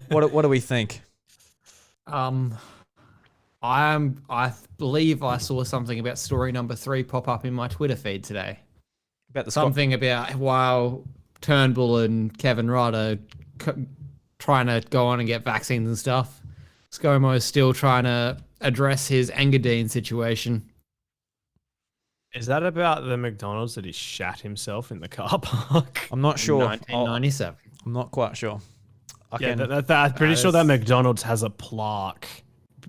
[SPEAKER 2] what do we think?
[SPEAKER 4] I believe I saw something about story number 3 pop up in my Twitter feed today.
[SPEAKER 2] About the
[SPEAKER 4] something about while Turnbull and Kevin Rudd are trying to go on and get vaccines and stuff, ScoMo is still trying to address his Engadine situation.
[SPEAKER 3] Is that about the McDonald's that he shat himself in the car park?
[SPEAKER 2] I'm not sure.
[SPEAKER 4] 1997.
[SPEAKER 2] I'm not quite sure.
[SPEAKER 3] I'm pretty sure that McDonald's has a plaque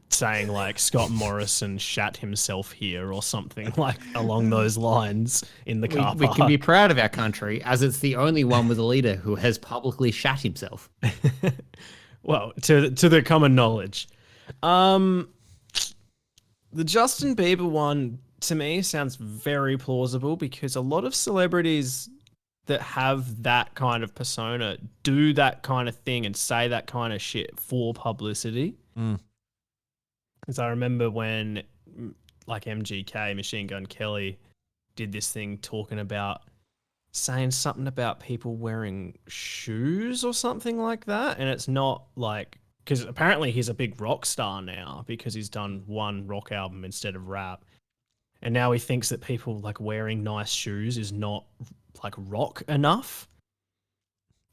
[SPEAKER 3] saying like Scott Morrison shat himself here or something like along those lines in the car park.
[SPEAKER 4] We can be proud of our country as it's the only one with a leader who has publicly shat himself.
[SPEAKER 3] Well, to the common knowledge. The Justin Bieber one to me sounds very plausible because a lot of celebrities that have that kind of persona do that kind of thing and say that kind of shit for publicity. Because I remember when like MGK, Machine Gun Kelly, did this thing talking about saying something about people wearing shoes or something like that. And it's not like, because apparently he's a big rock star now because he's done one rock album instead of rap. And now he thinks that people like wearing nice shoes is not like rock enough.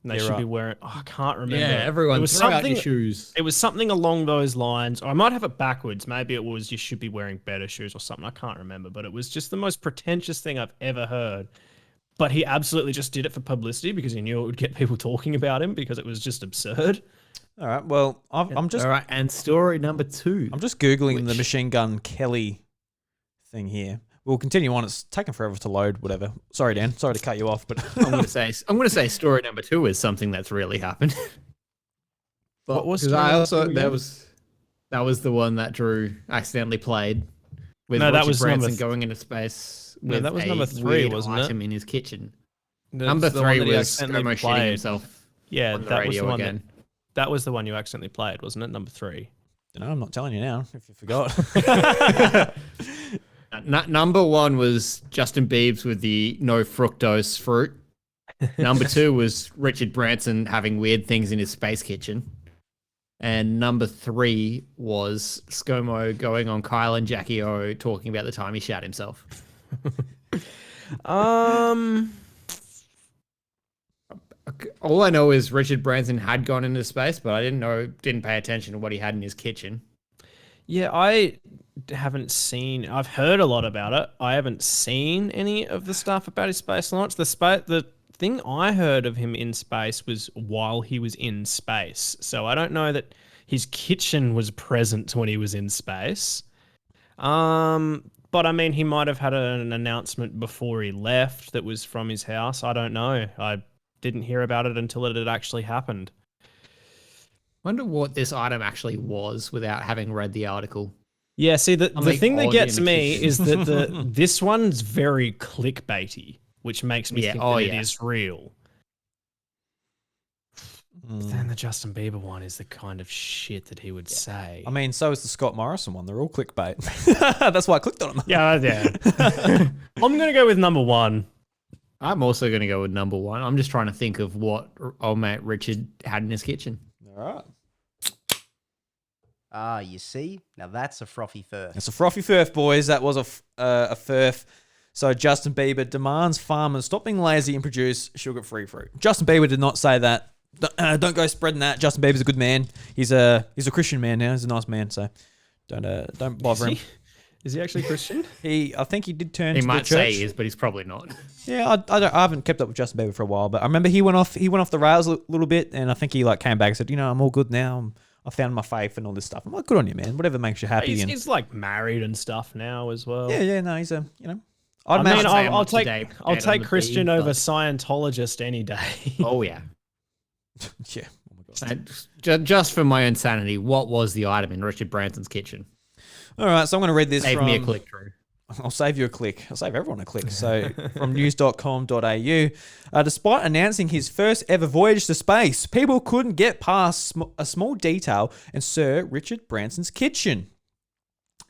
[SPEAKER 3] And they should be wearing. Oh, I can't remember.
[SPEAKER 4] Yeah, everyone throw out your shoes.
[SPEAKER 3] It was something along those lines, or I might have it backwards. Maybe it was you should be wearing better shoes or something. I can't remember, but it was just the most pretentious thing I've ever heard. But he absolutely just did it for publicity because he knew it would get people talking about him because it was just absurd.
[SPEAKER 2] All right. Well, I'm just.
[SPEAKER 4] All right. And story number 2.
[SPEAKER 2] I'm just Googling the Machine Gun Kelly thing here. We'll continue on. It's taken forever to load. Whatever. Sorry, Dan. Sorry to cut you off, but
[SPEAKER 4] I'm going to say story number 2 is something that's really happened. But
[SPEAKER 3] what was
[SPEAKER 4] that was the one that Drew accidentally played with Richard Branson going into space.
[SPEAKER 3] No, that was number 3, wasn't it?
[SPEAKER 4] In his kitchen.
[SPEAKER 3] Number
[SPEAKER 4] Number 3 was
[SPEAKER 3] ScoMo
[SPEAKER 4] shitting himself.
[SPEAKER 3] Yeah,
[SPEAKER 4] on the
[SPEAKER 3] that was
[SPEAKER 4] radio
[SPEAKER 3] the one
[SPEAKER 4] again.
[SPEAKER 3] That was the one you accidentally played, wasn't it? Number 3.
[SPEAKER 2] No, I'm not telling you now if you forgot.
[SPEAKER 4] Number 1 was Justin Biebs with the no fructose fruit. Number 2 was Richard Branson having weird things in his space kitchen. And number 3 was ScoMo going on Kyle and Jackie O talking about the time he shat himself. All I know is Richard Branson had gone into space, but I didn't pay attention to what he had in his kitchen.
[SPEAKER 3] Yeah, I haven't seen. I've heard a lot about it. I haven't seen any of the stuff about his space launch. The thing I heard of him in space was while he was in space. So I don't know that his kitchen was present when he was in space. But I mean, he might have had an announcement before he left that was from his house. I don't know. I didn't hear about it until it had actually happened.
[SPEAKER 4] Wonder what this item actually was without having read the article.
[SPEAKER 3] Yeah, see, the thing that gets me is that this one's very clickbaity, which makes me think that it is real. But then the Justin Bieber one is the kind of shit that he would say.
[SPEAKER 2] I mean, so is the Scott Morrison one. They're all clickbait. That's why I clicked on them.
[SPEAKER 3] Yeah. I'm going to go with number 1.
[SPEAKER 4] I'm also going to go with number 1. I'm just trying to think of what old mate Richard had in his kitchen.
[SPEAKER 2] All right.
[SPEAKER 1] You see? Now that's a frothy furf.
[SPEAKER 2] It's a frothy furf, boys. That was a furf. So Justin Bieber demands farmers stop being lazy and produce sugar-free fruit. Justin Bieber did not say that. Don't go spreading that. Justin Bieber's a good man. He's a Christian man now. He's a nice man. So don't bother him.
[SPEAKER 3] Is he actually Christian?
[SPEAKER 2] I think he did turn.
[SPEAKER 4] He
[SPEAKER 2] to
[SPEAKER 4] might
[SPEAKER 2] the church.
[SPEAKER 4] say he is, but he's probably not.
[SPEAKER 2] Yeah, I haven't kept up with Justin Bieber for a while, but I remember he went off the rails a little bit, and I think he came back and said, I'm all good now. I found my faith and all this stuff. I'm like, good on you, man. Whatever makes you happy.
[SPEAKER 3] He's like married and stuff now as well.
[SPEAKER 2] Yeah. No, he's
[SPEAKER 3] I'll take Christian over Scientologist any day.
[SPEAKER 4] Oh yeah.
[SPEAKER 2] Yeah. Oh my
[SPEAKER 4] God. Just for my own sanity, what was the item in Richard Branson's kitchen?
[SPEAKER 2] All right, so I'm going to read this.
[SPEAKER 4] Save me a click, Drew.
[SPEAKER 2] I'll save you a click. I'll save everyone a click. So from news.com.au, despite announcing his first ever voyage to space, people couldn't get past a small detail in Sir Richard Branson's kitchen.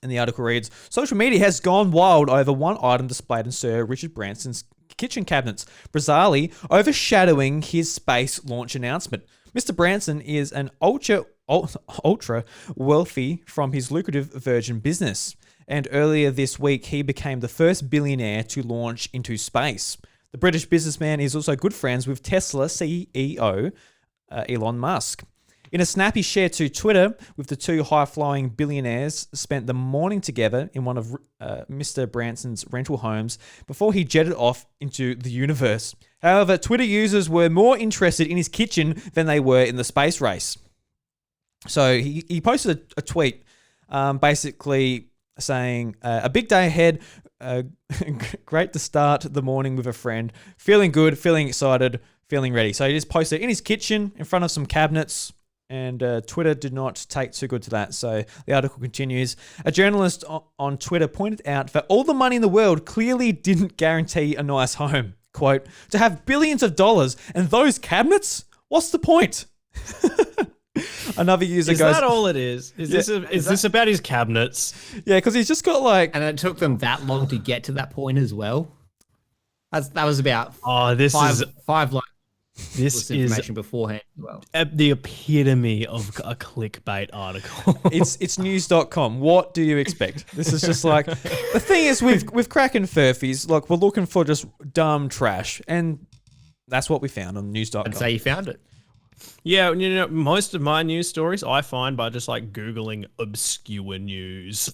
[SPEAKER 2] And the article reads, social media has gone wild over one item displayed in Sir Richard Branson's kitchen cabinets, bizarrely overshadowing his space launch announcement. Mr. Branson is an ultra wealthy from his lucrative Virgin business. And earlier this week, he became the first billionaire to launch into space. The British businessman is also good friends with Tesla CEO Elon Musk. In a snap he shared to Twitter with the two high-flying billionaires spent the morning together in one of Mr. Branson's rental homes before he jetted off into the universe. However, Twitter users were more interested in his kitchen than they were in the space race. So he posted a tweet basically saying, a big day ahead, great to start the morning with a friend, feeling good, feeling excited, feeling ready. So he just posted it in his kitchen in front of some cabinets, and Twitter did not take too good to that. So the article continues. A journalist on Twitter pointed out that all the money in the world clearly didn't guarantee a nice home. Quote, to have billions of dollars and those cabinets? What's the point? Another user goes...
[SPEAKER 3] Is that all it is? Is this about his cabinets?
[SPEAKER 2] Yeah, because he's just got like...
[SPEAKER 4] And it took them that long to get to that point as well. That was about five lines.
[SPEAKER 3] This
[SPEAKER 4] information beforehand as well.
[SPEAKER 3] The epitome of a clickbait article.
[SPEAKER 2] It's news.com. What do you expect? This is just like... The thing is with Crackin Furphys, like we're looking for just dumb trash. And that's what we found on news.com.
[SPEAKER 4] I'd say you found it.
[SPEAKER 3] Yeah, most of my news stories I find by just like Googling obscure news.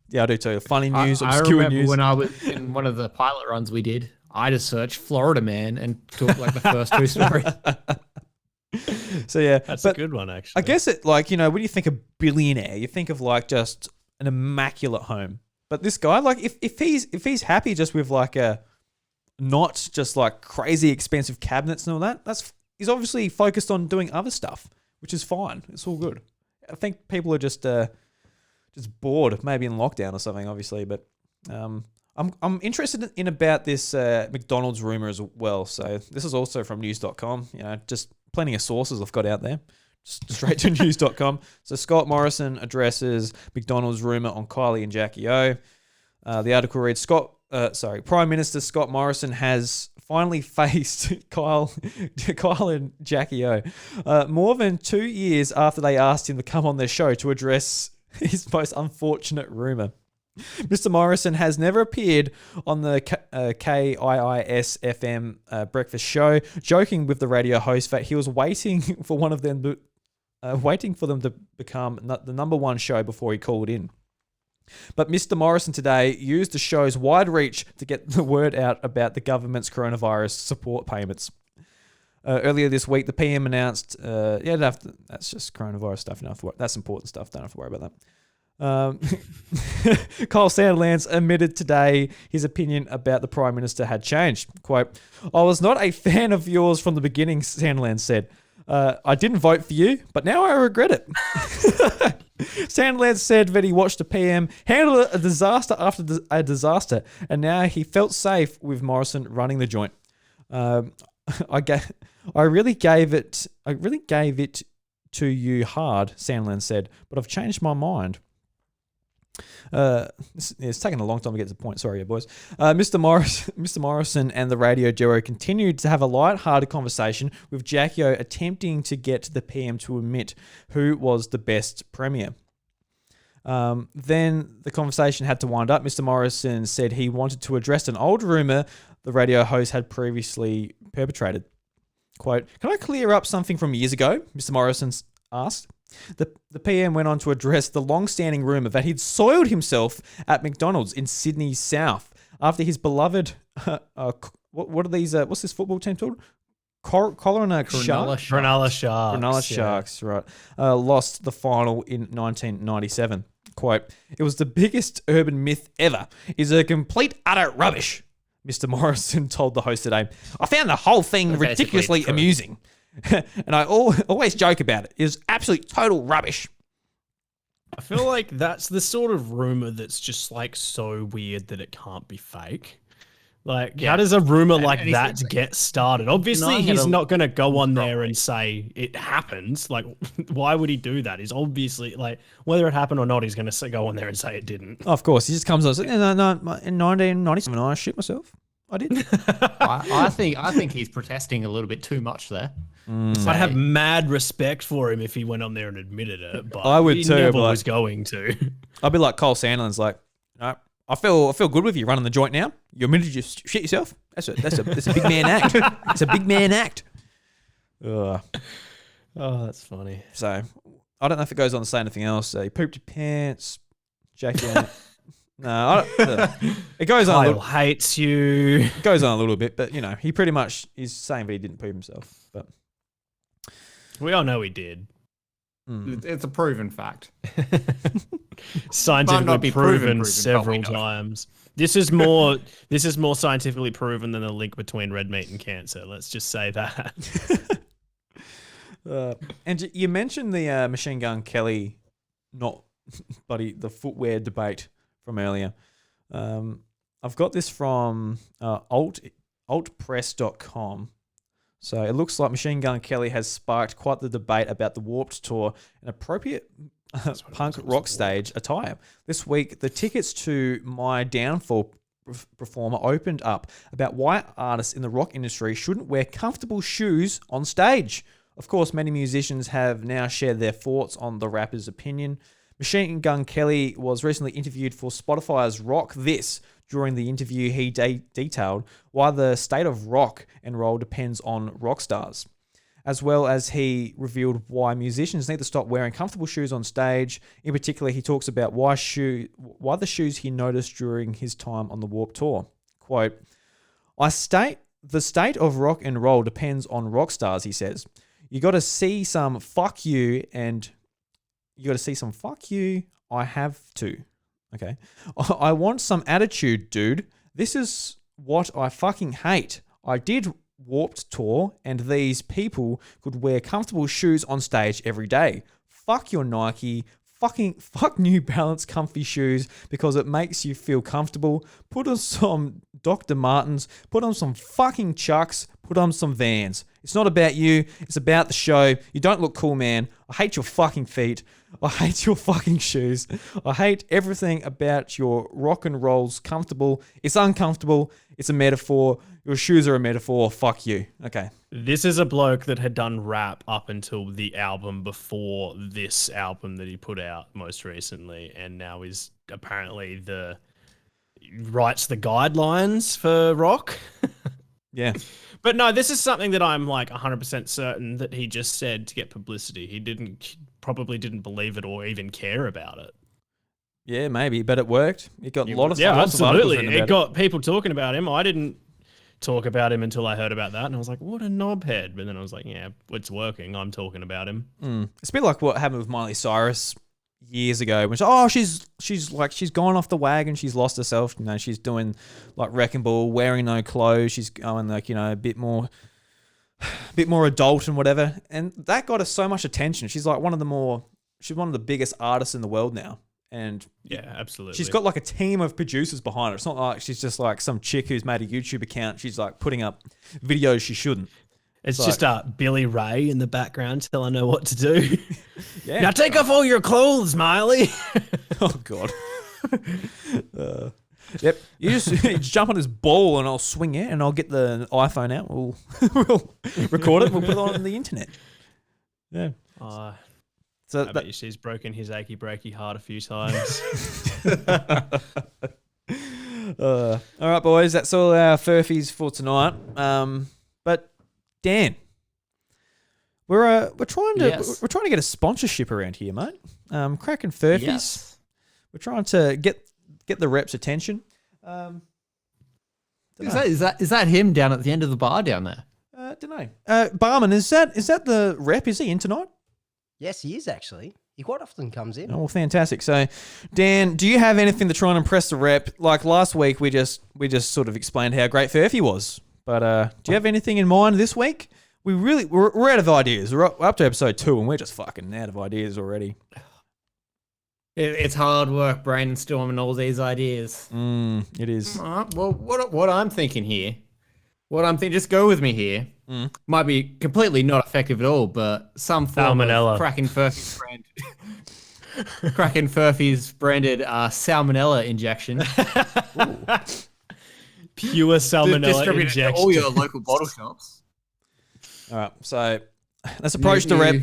[SPEAKER 2] Yeah, I do too. Funny news,
[SPEAKER 4] I
[SPEAKER 2] obscure
[SPEAKER 4] remember
[SPEAKER 2] news.
[SPEAKER 4] when I was in one of the pilot runs we did, I just searched Florida man and took like the first two stories.
[SPEAKER 2] So yeah,
[SPEAKER 3] that's a good one actually.
[SPEAKER 2] I guess it when you think of billionaire, you think of like just an immaculate home. But this guy, like if he's happy just with like a not just like crazy expensive cabinets and all that, he's obviously focused on doing other stuff, which is fine. It's all good. I think people are just bored, maybe in lockdown or something, obviously. But I'm interested in about this McDonald's rumor as well. So this is also from news.com. Just plenty of sources I've got out there. straight to news.com. So Scott Morrison addresses McDonald's rumour on Kylie and Jackie O. The article reads, Prime Minister Scott Morrison has finally faced Kyle and Jackie O more than 2 years after they asked him to come on their show to address his most unfortunate rumour. Mr. Morrison has never appeared on the KIIS-FM breakfast show, joking with the radio host that he was waiting for them to become the number one show before he called in. But Mr. Morrison today used the show's wide reach to get the word out about the government's coronavirus support payments. Earlier this week, the PM announced, that's just coronavirus stuff. That's important stuff. Don't have to worry about that. Kyle Sandilands admitted today his opinion about the Prime Minister had changed. Quote, I was not a fan of yours from the beginning, Sandilands said. I didn't vote for you, but now I regret it. Sandilands said that he watched the PM handle a disaster after a disaster, and now he felt safe with Morrison running the joint. I really gave it to you hard, Sandilands said, but I've changed my mind. It's taken a long time to get to the point. Sorry, boys. Mr. Morrison and the radio duo continued to have a light-hearted conversation with Jackie O attempting to get the PM to admit who was the best premier. Then the conversation had to wind up. Mr. Morrison said he wanted to address an old rumour the radio host had previously perpetrated. Quote, can I clear up something from years ago? Mr. Morrison asked. The PM went on to address the long-standing rumour that he'd soiled himself at McDonald's in Sydney South after his beloved, what are these, what's this football team called? Cronulla Sharks, right, lost the final in 1997. Quote, it was the biggest urban myth ever. It's a complete utter rubbish, Mr. Morrison told the host today. I found the whole thing ridiculously amusing. And I always joke about it. It was absolute total rubbish.
[SPEAKER 3] I feel like that's the sort of rumor that's just like so weird that it can't be fake. Like, how does a rumor like that get started? Obviously, he's not going to go on there and say it happened. Like, why would he do that? He's obviously, like, whether it happened or not, he's going to go on there and say it didn't.
[SPEAKER 2] Of course, he just comes on and says, no, in 1997, I shit myself. I did.
[SPEAKER 4] I think he's protesting a little bit too much there.
[SPEAKER 3] I'd have mad respect for him if he went on there and admitted it, but
[SPEAKER 2] I would
[SPEAKER 3] he
[SPEAKER 2] too,
[SPEAKER 3] never
[SPEAKER 2] but
[SPEAKER 3] was going to.
[SPEAKER 2] I'd be like Cole Sandilands, like, no, I feel good with you running the joint now. You admitted you shit yourself. That's a big man act. It's a big man act.
[SPEAKER 3] Oh, that's funny.
[SPEAKER 2] So I don't know if it goes on to say anything else. You pooped your pants, Jackie. No, it goes on.
[SPEAKER 3] Kyle hates you.
[SPEAKER 2] It goes on a little bit, but you know, he pretty much is saying that he didn't poop himself. But
[SPEAKER 3] we all know he did.
[SPEAKER 4] It's a proven fact.
[SPEAKER 3] Scientifically proven several times. This is more scientifically proven than the link between red meat and cancer. Let's just say that.
[SPEAKER 2] And you mentioned the Machine Gun Kelly, the footwear debate from earlier. I've got this from altpress.com. So it looks like Machine Gun Kelly has sparked quite the debate about the Warped Tour and appropriate punk rock stage attire. This week, the tickets to My Downfall performer opened up about why artists in the rock industry shouldn't wear comfortable shoes on stage. Of course, many musicians have now shared their thoughts on the rapper's opinion. Machine Gun Kelly was recently interviewed for Spotify's Rock This. During the interview, he detailed why the state of rock and roll depends on rock stars, as well as he revealed why musicians need to stop wearing comfortable shoes on stage. In particular, he talks about why the shoes he noticed during his time on the Warped Tour. Quote, the state of rock and roll depends on rock stars, he says. You got to see some fuck you and you got to see some fuck you. I have to. Okay. I want some attitude, dude. This is what I fucking hate. I did Warped Tour and these people could wear comfortable shoes on stage every day. Fuck your Nike. fuck New Balance comfy shoes because it makes you feel comfortable. Put on some Dr. Martens. Put on some fucking Chucks. Put on some Vans. It's not about you. It's about the show. You don't look cool, man. I hate your fucking feet. I hate your fucking shoes. I hate everything about your rock and rolls. Comfortable. It's uncomfortable. It's a metaphor. Your shoes are a metaphor. Fuck you. Okay.
[SPEAKER 3] This is a bloke that had done rap up until the album before this album that he put out most recently, and now is apparently writes the guidelines for rock.
[SPEAKER 2] Yeah.
[SPEAKER 3] But no, this is something that I'm like 100% certain that he just said to get publicity. He probably didn't believe it or even care about it.
[SPEAKER 2] Yeah, maybe, but it worked. It got lots of
[SPEAKER 3] absolutely.
[SPEAKER 2] articles
[SPEAKER 3] It got people talking about him. I didn't talk about him until I heard about that, and I was like, "What a knobhead!" But then I was like, "Yeah, it's working. I'm talking about him."
[SPEAKER 2] It's a bit like what happened with Miley Cyrus years ago, which she's gone off the wagon, she's lost herself. You know, she's doing like Wrecking Ball, wearing no clothes. She's going like, you know, a bit more adult and whatever, and that got her so much attention. She's like one of the biggest artists in the world now. And
[SPEAKER 3] yeah, absolutely.
[SPEAKER 2] She's got like a team of producers behind her. It's not like she's just like some chick who's made a YouTube account. She's like putting up videos she shouldn't.
[SPEAKER 3] It's just Billy Ray in the background telling her what to do.
[SPEAKER 2] Yeah.
[SPEAKER 3] Now take off all your clothes, Miley.
[SPEAKER 2] Oh, God. Yep. You just jump on this ball and I'll swing it and I'll get the iPhone out. We'll record it. We'll put it on the internet. Yeah.
[SPEAKER 3] So I bet she's broken his achy breaky heart a few times.
[SPEAKER 2] All right, boys. That's all our furphies for tonight. But Dan, we're trying to get a sponsorship around here, mate. Crackin Furphys.
[SPEAKER 4] Yes.
[SPEAKER 2] We're trying to get the reps' attention.
[SPEAKER 4] Is that him down at the end of the bar down there?
[SPEAKER 2] Don't know. Barman, is that the rep? Is he in tonight?
[SPEAKER 1] Yes, he is actually. He quite often comes in.
[SPEAKER 2] Oh, well, fantastic. So, Dan, do you have anything to try and impress the rep? Like last week, we just sort of explained how great Furphy was. But do you have anything in mind this week? We're out of ideas. We're up to episode 2, and we're just fucking out of ideas already.
[SPEAKER 4] It's hard work brainstorming all these ideas.
[SPEAKER 2] It is.
[SPEAKER 4] Well, what I'm thinking here, just go with me here. Might be completely not effective at all, but some form
[SPEAKER 3] Salmonella.
[SPEAKER 4] of Crackin Furphys brand, Crackin Furphys branded salmonella injection.
[SPEAKER 3] Pure salmonella
[SPEAKER 4] distributed
[SPEAKER 3] injection.
[SPEAKER 4] to all your local bottle shops.
[SPEAKER 2] All right, so let's approach the rep.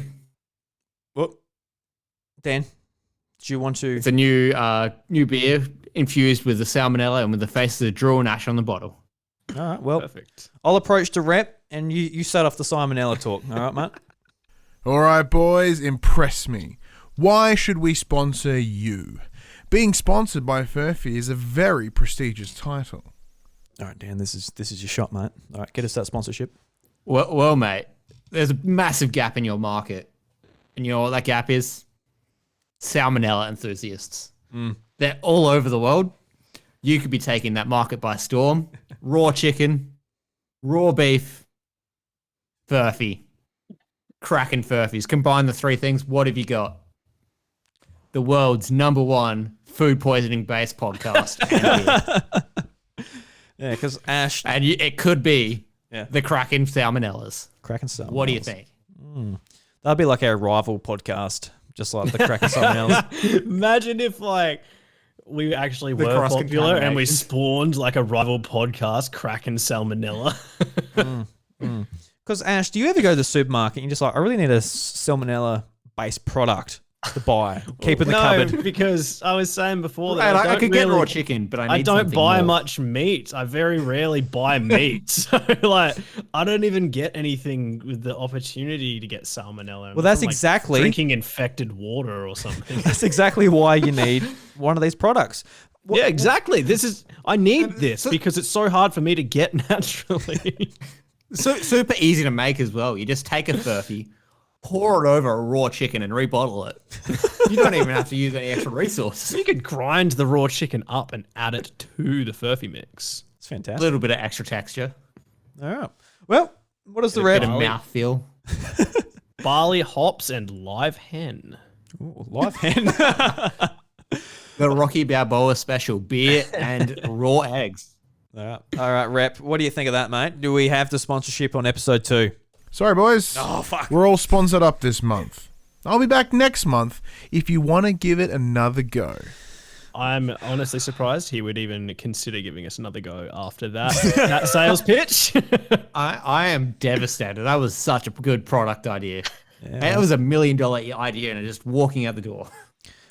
[SPEAKER 2] Whoop. Dan, do you want to?
[SPEAKER 4] It's a new beer infused with the salmonella and with the face of the Drew and Ash on the bottle.
[SPEAKER 2] All right, well,
[SPEAKER 3] Perfect.
[SPEAKER 2] I'll approach the rep, and you start off the salmonella talk. All right, mate?
[SPEAKER 5] All right, boys, impress me. Why should we sponsor you? Being sponsored by Furphy is a very prestigious title.
[SPEAKER 2] All right, Dan, this is your shot, mate. All right, get us that sponsorship.
[SPEAKER 4] Well, mate, there's a massive gap in your market. And you know what that gap is? Salmonella enthusiasts. They're all over the world. You could be taking that market by storm. Raw chicken, raw beef, Furphy, Crackin Furphys. Combine the three things, what have you got? The world's #1 food poisoning based podcast.
[SPEAKER 2] Yeah, because Ash...
[SPEAKER 4] And it could be the Crackin Salmonellas.
[SPEAKER 2] Crackin Salmonellas.
[SPEAKER 4] What do you think?
[SPEAKER 2] That'd be like our rival podcast, just like the Crackin Salmonellas.
[SPEAKER 3] Imagine if we actually were popular and we spawned like a rival podcast, Crackin Salmonella.
[SPEAKER 2] Because Ash, do you ever go to the supermarket and you're just like, I really need a salmonella-based product to buy, keep in the cupboard?
[SPEAKER 3] Because I was saying before that
[SPEAKER 4] I could get raw chicken, but I
[SPEAKER 3] don't buy
[SPEAKER 4] more.
[SPEAKER 3] much meat. I very rarely buy meat. So I don't even get anything with the opportunity to get salmonella.
[SPEAKER 2] Well, that's exactly
[SPEAKER 3] drinking infected water or something.
[SPEAKER 2] That's exactly why you need one of these products.
[SPEAKER 3] Yeah, exactly. I need this because it's so hard for me to get naturally.
[SPEAKER 4] So super easy to make as well. You just take a Furphy, pour it over a raw chicken and rebottle it. You don't even have to use any extra resources.
[SPEAKER 3] You could grind the raw chicken up and add it to the Furphy mix.
[SPEAKER 2] It's fantastic.
[SPEAKER 4] A little bit of extra texture.
[SPEAKER 2] All right. Well, what is the
[SPEAKER 4] A
[SPEAKER 2] rep?
[SPEAKER 4] bit of mouthfeel.
[SPEAKER 3] Barley, hops, and live hen.
[SPEAKER 2] Ooh, live hand.
[SPEAKER 4] The Rocky Balboa special, beer and raw eggs.
[SPEAKER 2] All right, Rep. What do you think of that, mate? Do we have the sponsorship on episode 2?
[SPEAKER 5] Sorry, boys.
[SPEAKER 2] Oh, fuck.
[SPEAKER 5] We're all sponsored up this month. I'll be back next month if you want to give it another go.
[SPEAKER 3] I'm honestly surprised he would even consider giving us another go after that sales pitch.
[SPEAKER 4] I am devastated. That was such a good product idea. And it was $1 million idea and just walking out the door.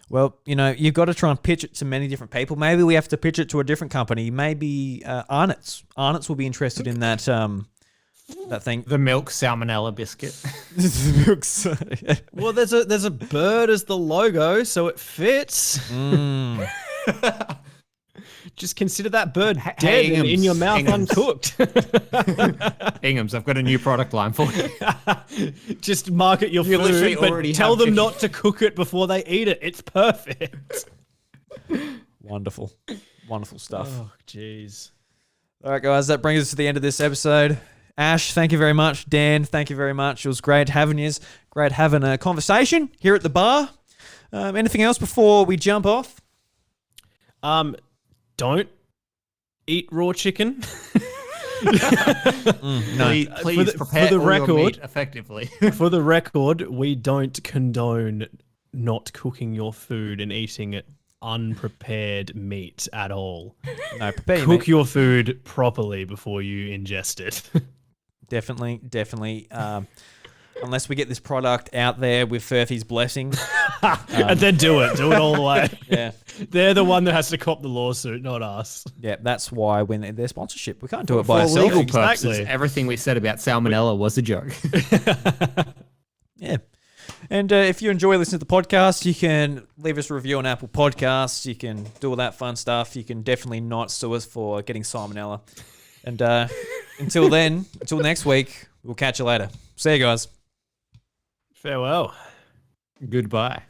[SPEAKER 2] Well, you've got to try and pitch it to many different people. Maybe we have to pitch it to a different company. Maybe Arnott's. Arnott's will be interested in that that thing.
[SPEAKER 4] The milk salmonella biscuit.
[SPEAKER 3] Well, there's a bird as the logo, so it fits. Just consider that bird dead and in your mouth uncooked.
[SPEAKER 4] Ingham's, I've got a new product line for you.
[SPEAKER 3] Just market your
[SPEAKER 4] literally
[SPEAKER 3] food, but
[SPEAKER 4] already
[SPEAKER 3] tell
[SPEAKER 4] have
[SPEAKER 3] them
[SPEAKER 4] chicken.
[SPEAKER 3] not to cook it before they eat it. It's perfect.
[SPEAKER 2] Wonderful. Wonderful stuff.
[SPEAKER 3] Oh, jeez.
[SPEAKER 2] All right, guys, that brings us to the end of this episode. Ash, thank you very much. Dan, thank you very much. It was great having you. Great having a conversation here at the bar. Anything else before we jump off?
[SPEAKER 3] Don't eat raw chicken.
[SPEAKER 2] No.
[SPEAKER 4] Please prepare all your meat effectively.
[SPEAKER 3] For the record, we don't condone not cooking your food and eating it unprepared meat at all.
[SPEAKER 2] No, prepare your
[SPEAKER 3] Cook
[SPEAKER 2] meat.
[SPEAKER 3] your food properly before you ingest it.
[SPEAKER 2] Definitely. Unless we get this product out there with Furphy's blessing.
[SPEAKER 3] And then do it all the way.
[SPEAKER 2] Yeah.
[SPEAKER 3] They're the one that has to cop the lawsuit, not us.
[SPEAKER 2] Yeah, that's why when their sponsorship, we can't do it by
[SPEAKER 4] For
[SPEAKER 2] ourselves.
[SPEAKER 4] legal purposes,
[SPEAKER 3] Exactly.
[SPEAKER 4] everything we said about salmonella was a joke.
[SPEAKER 2] Yeah. And if you enjoy listening to the podcast, you can leave us a review on Apple Podcasts. You can do all that fun stuff. You can definitely not sue us for getting salmonella. And until next week, we'll catch you later. See you guys.
[SPEAKER 3] Farewell.
[SPEAKER 4] Goodbye.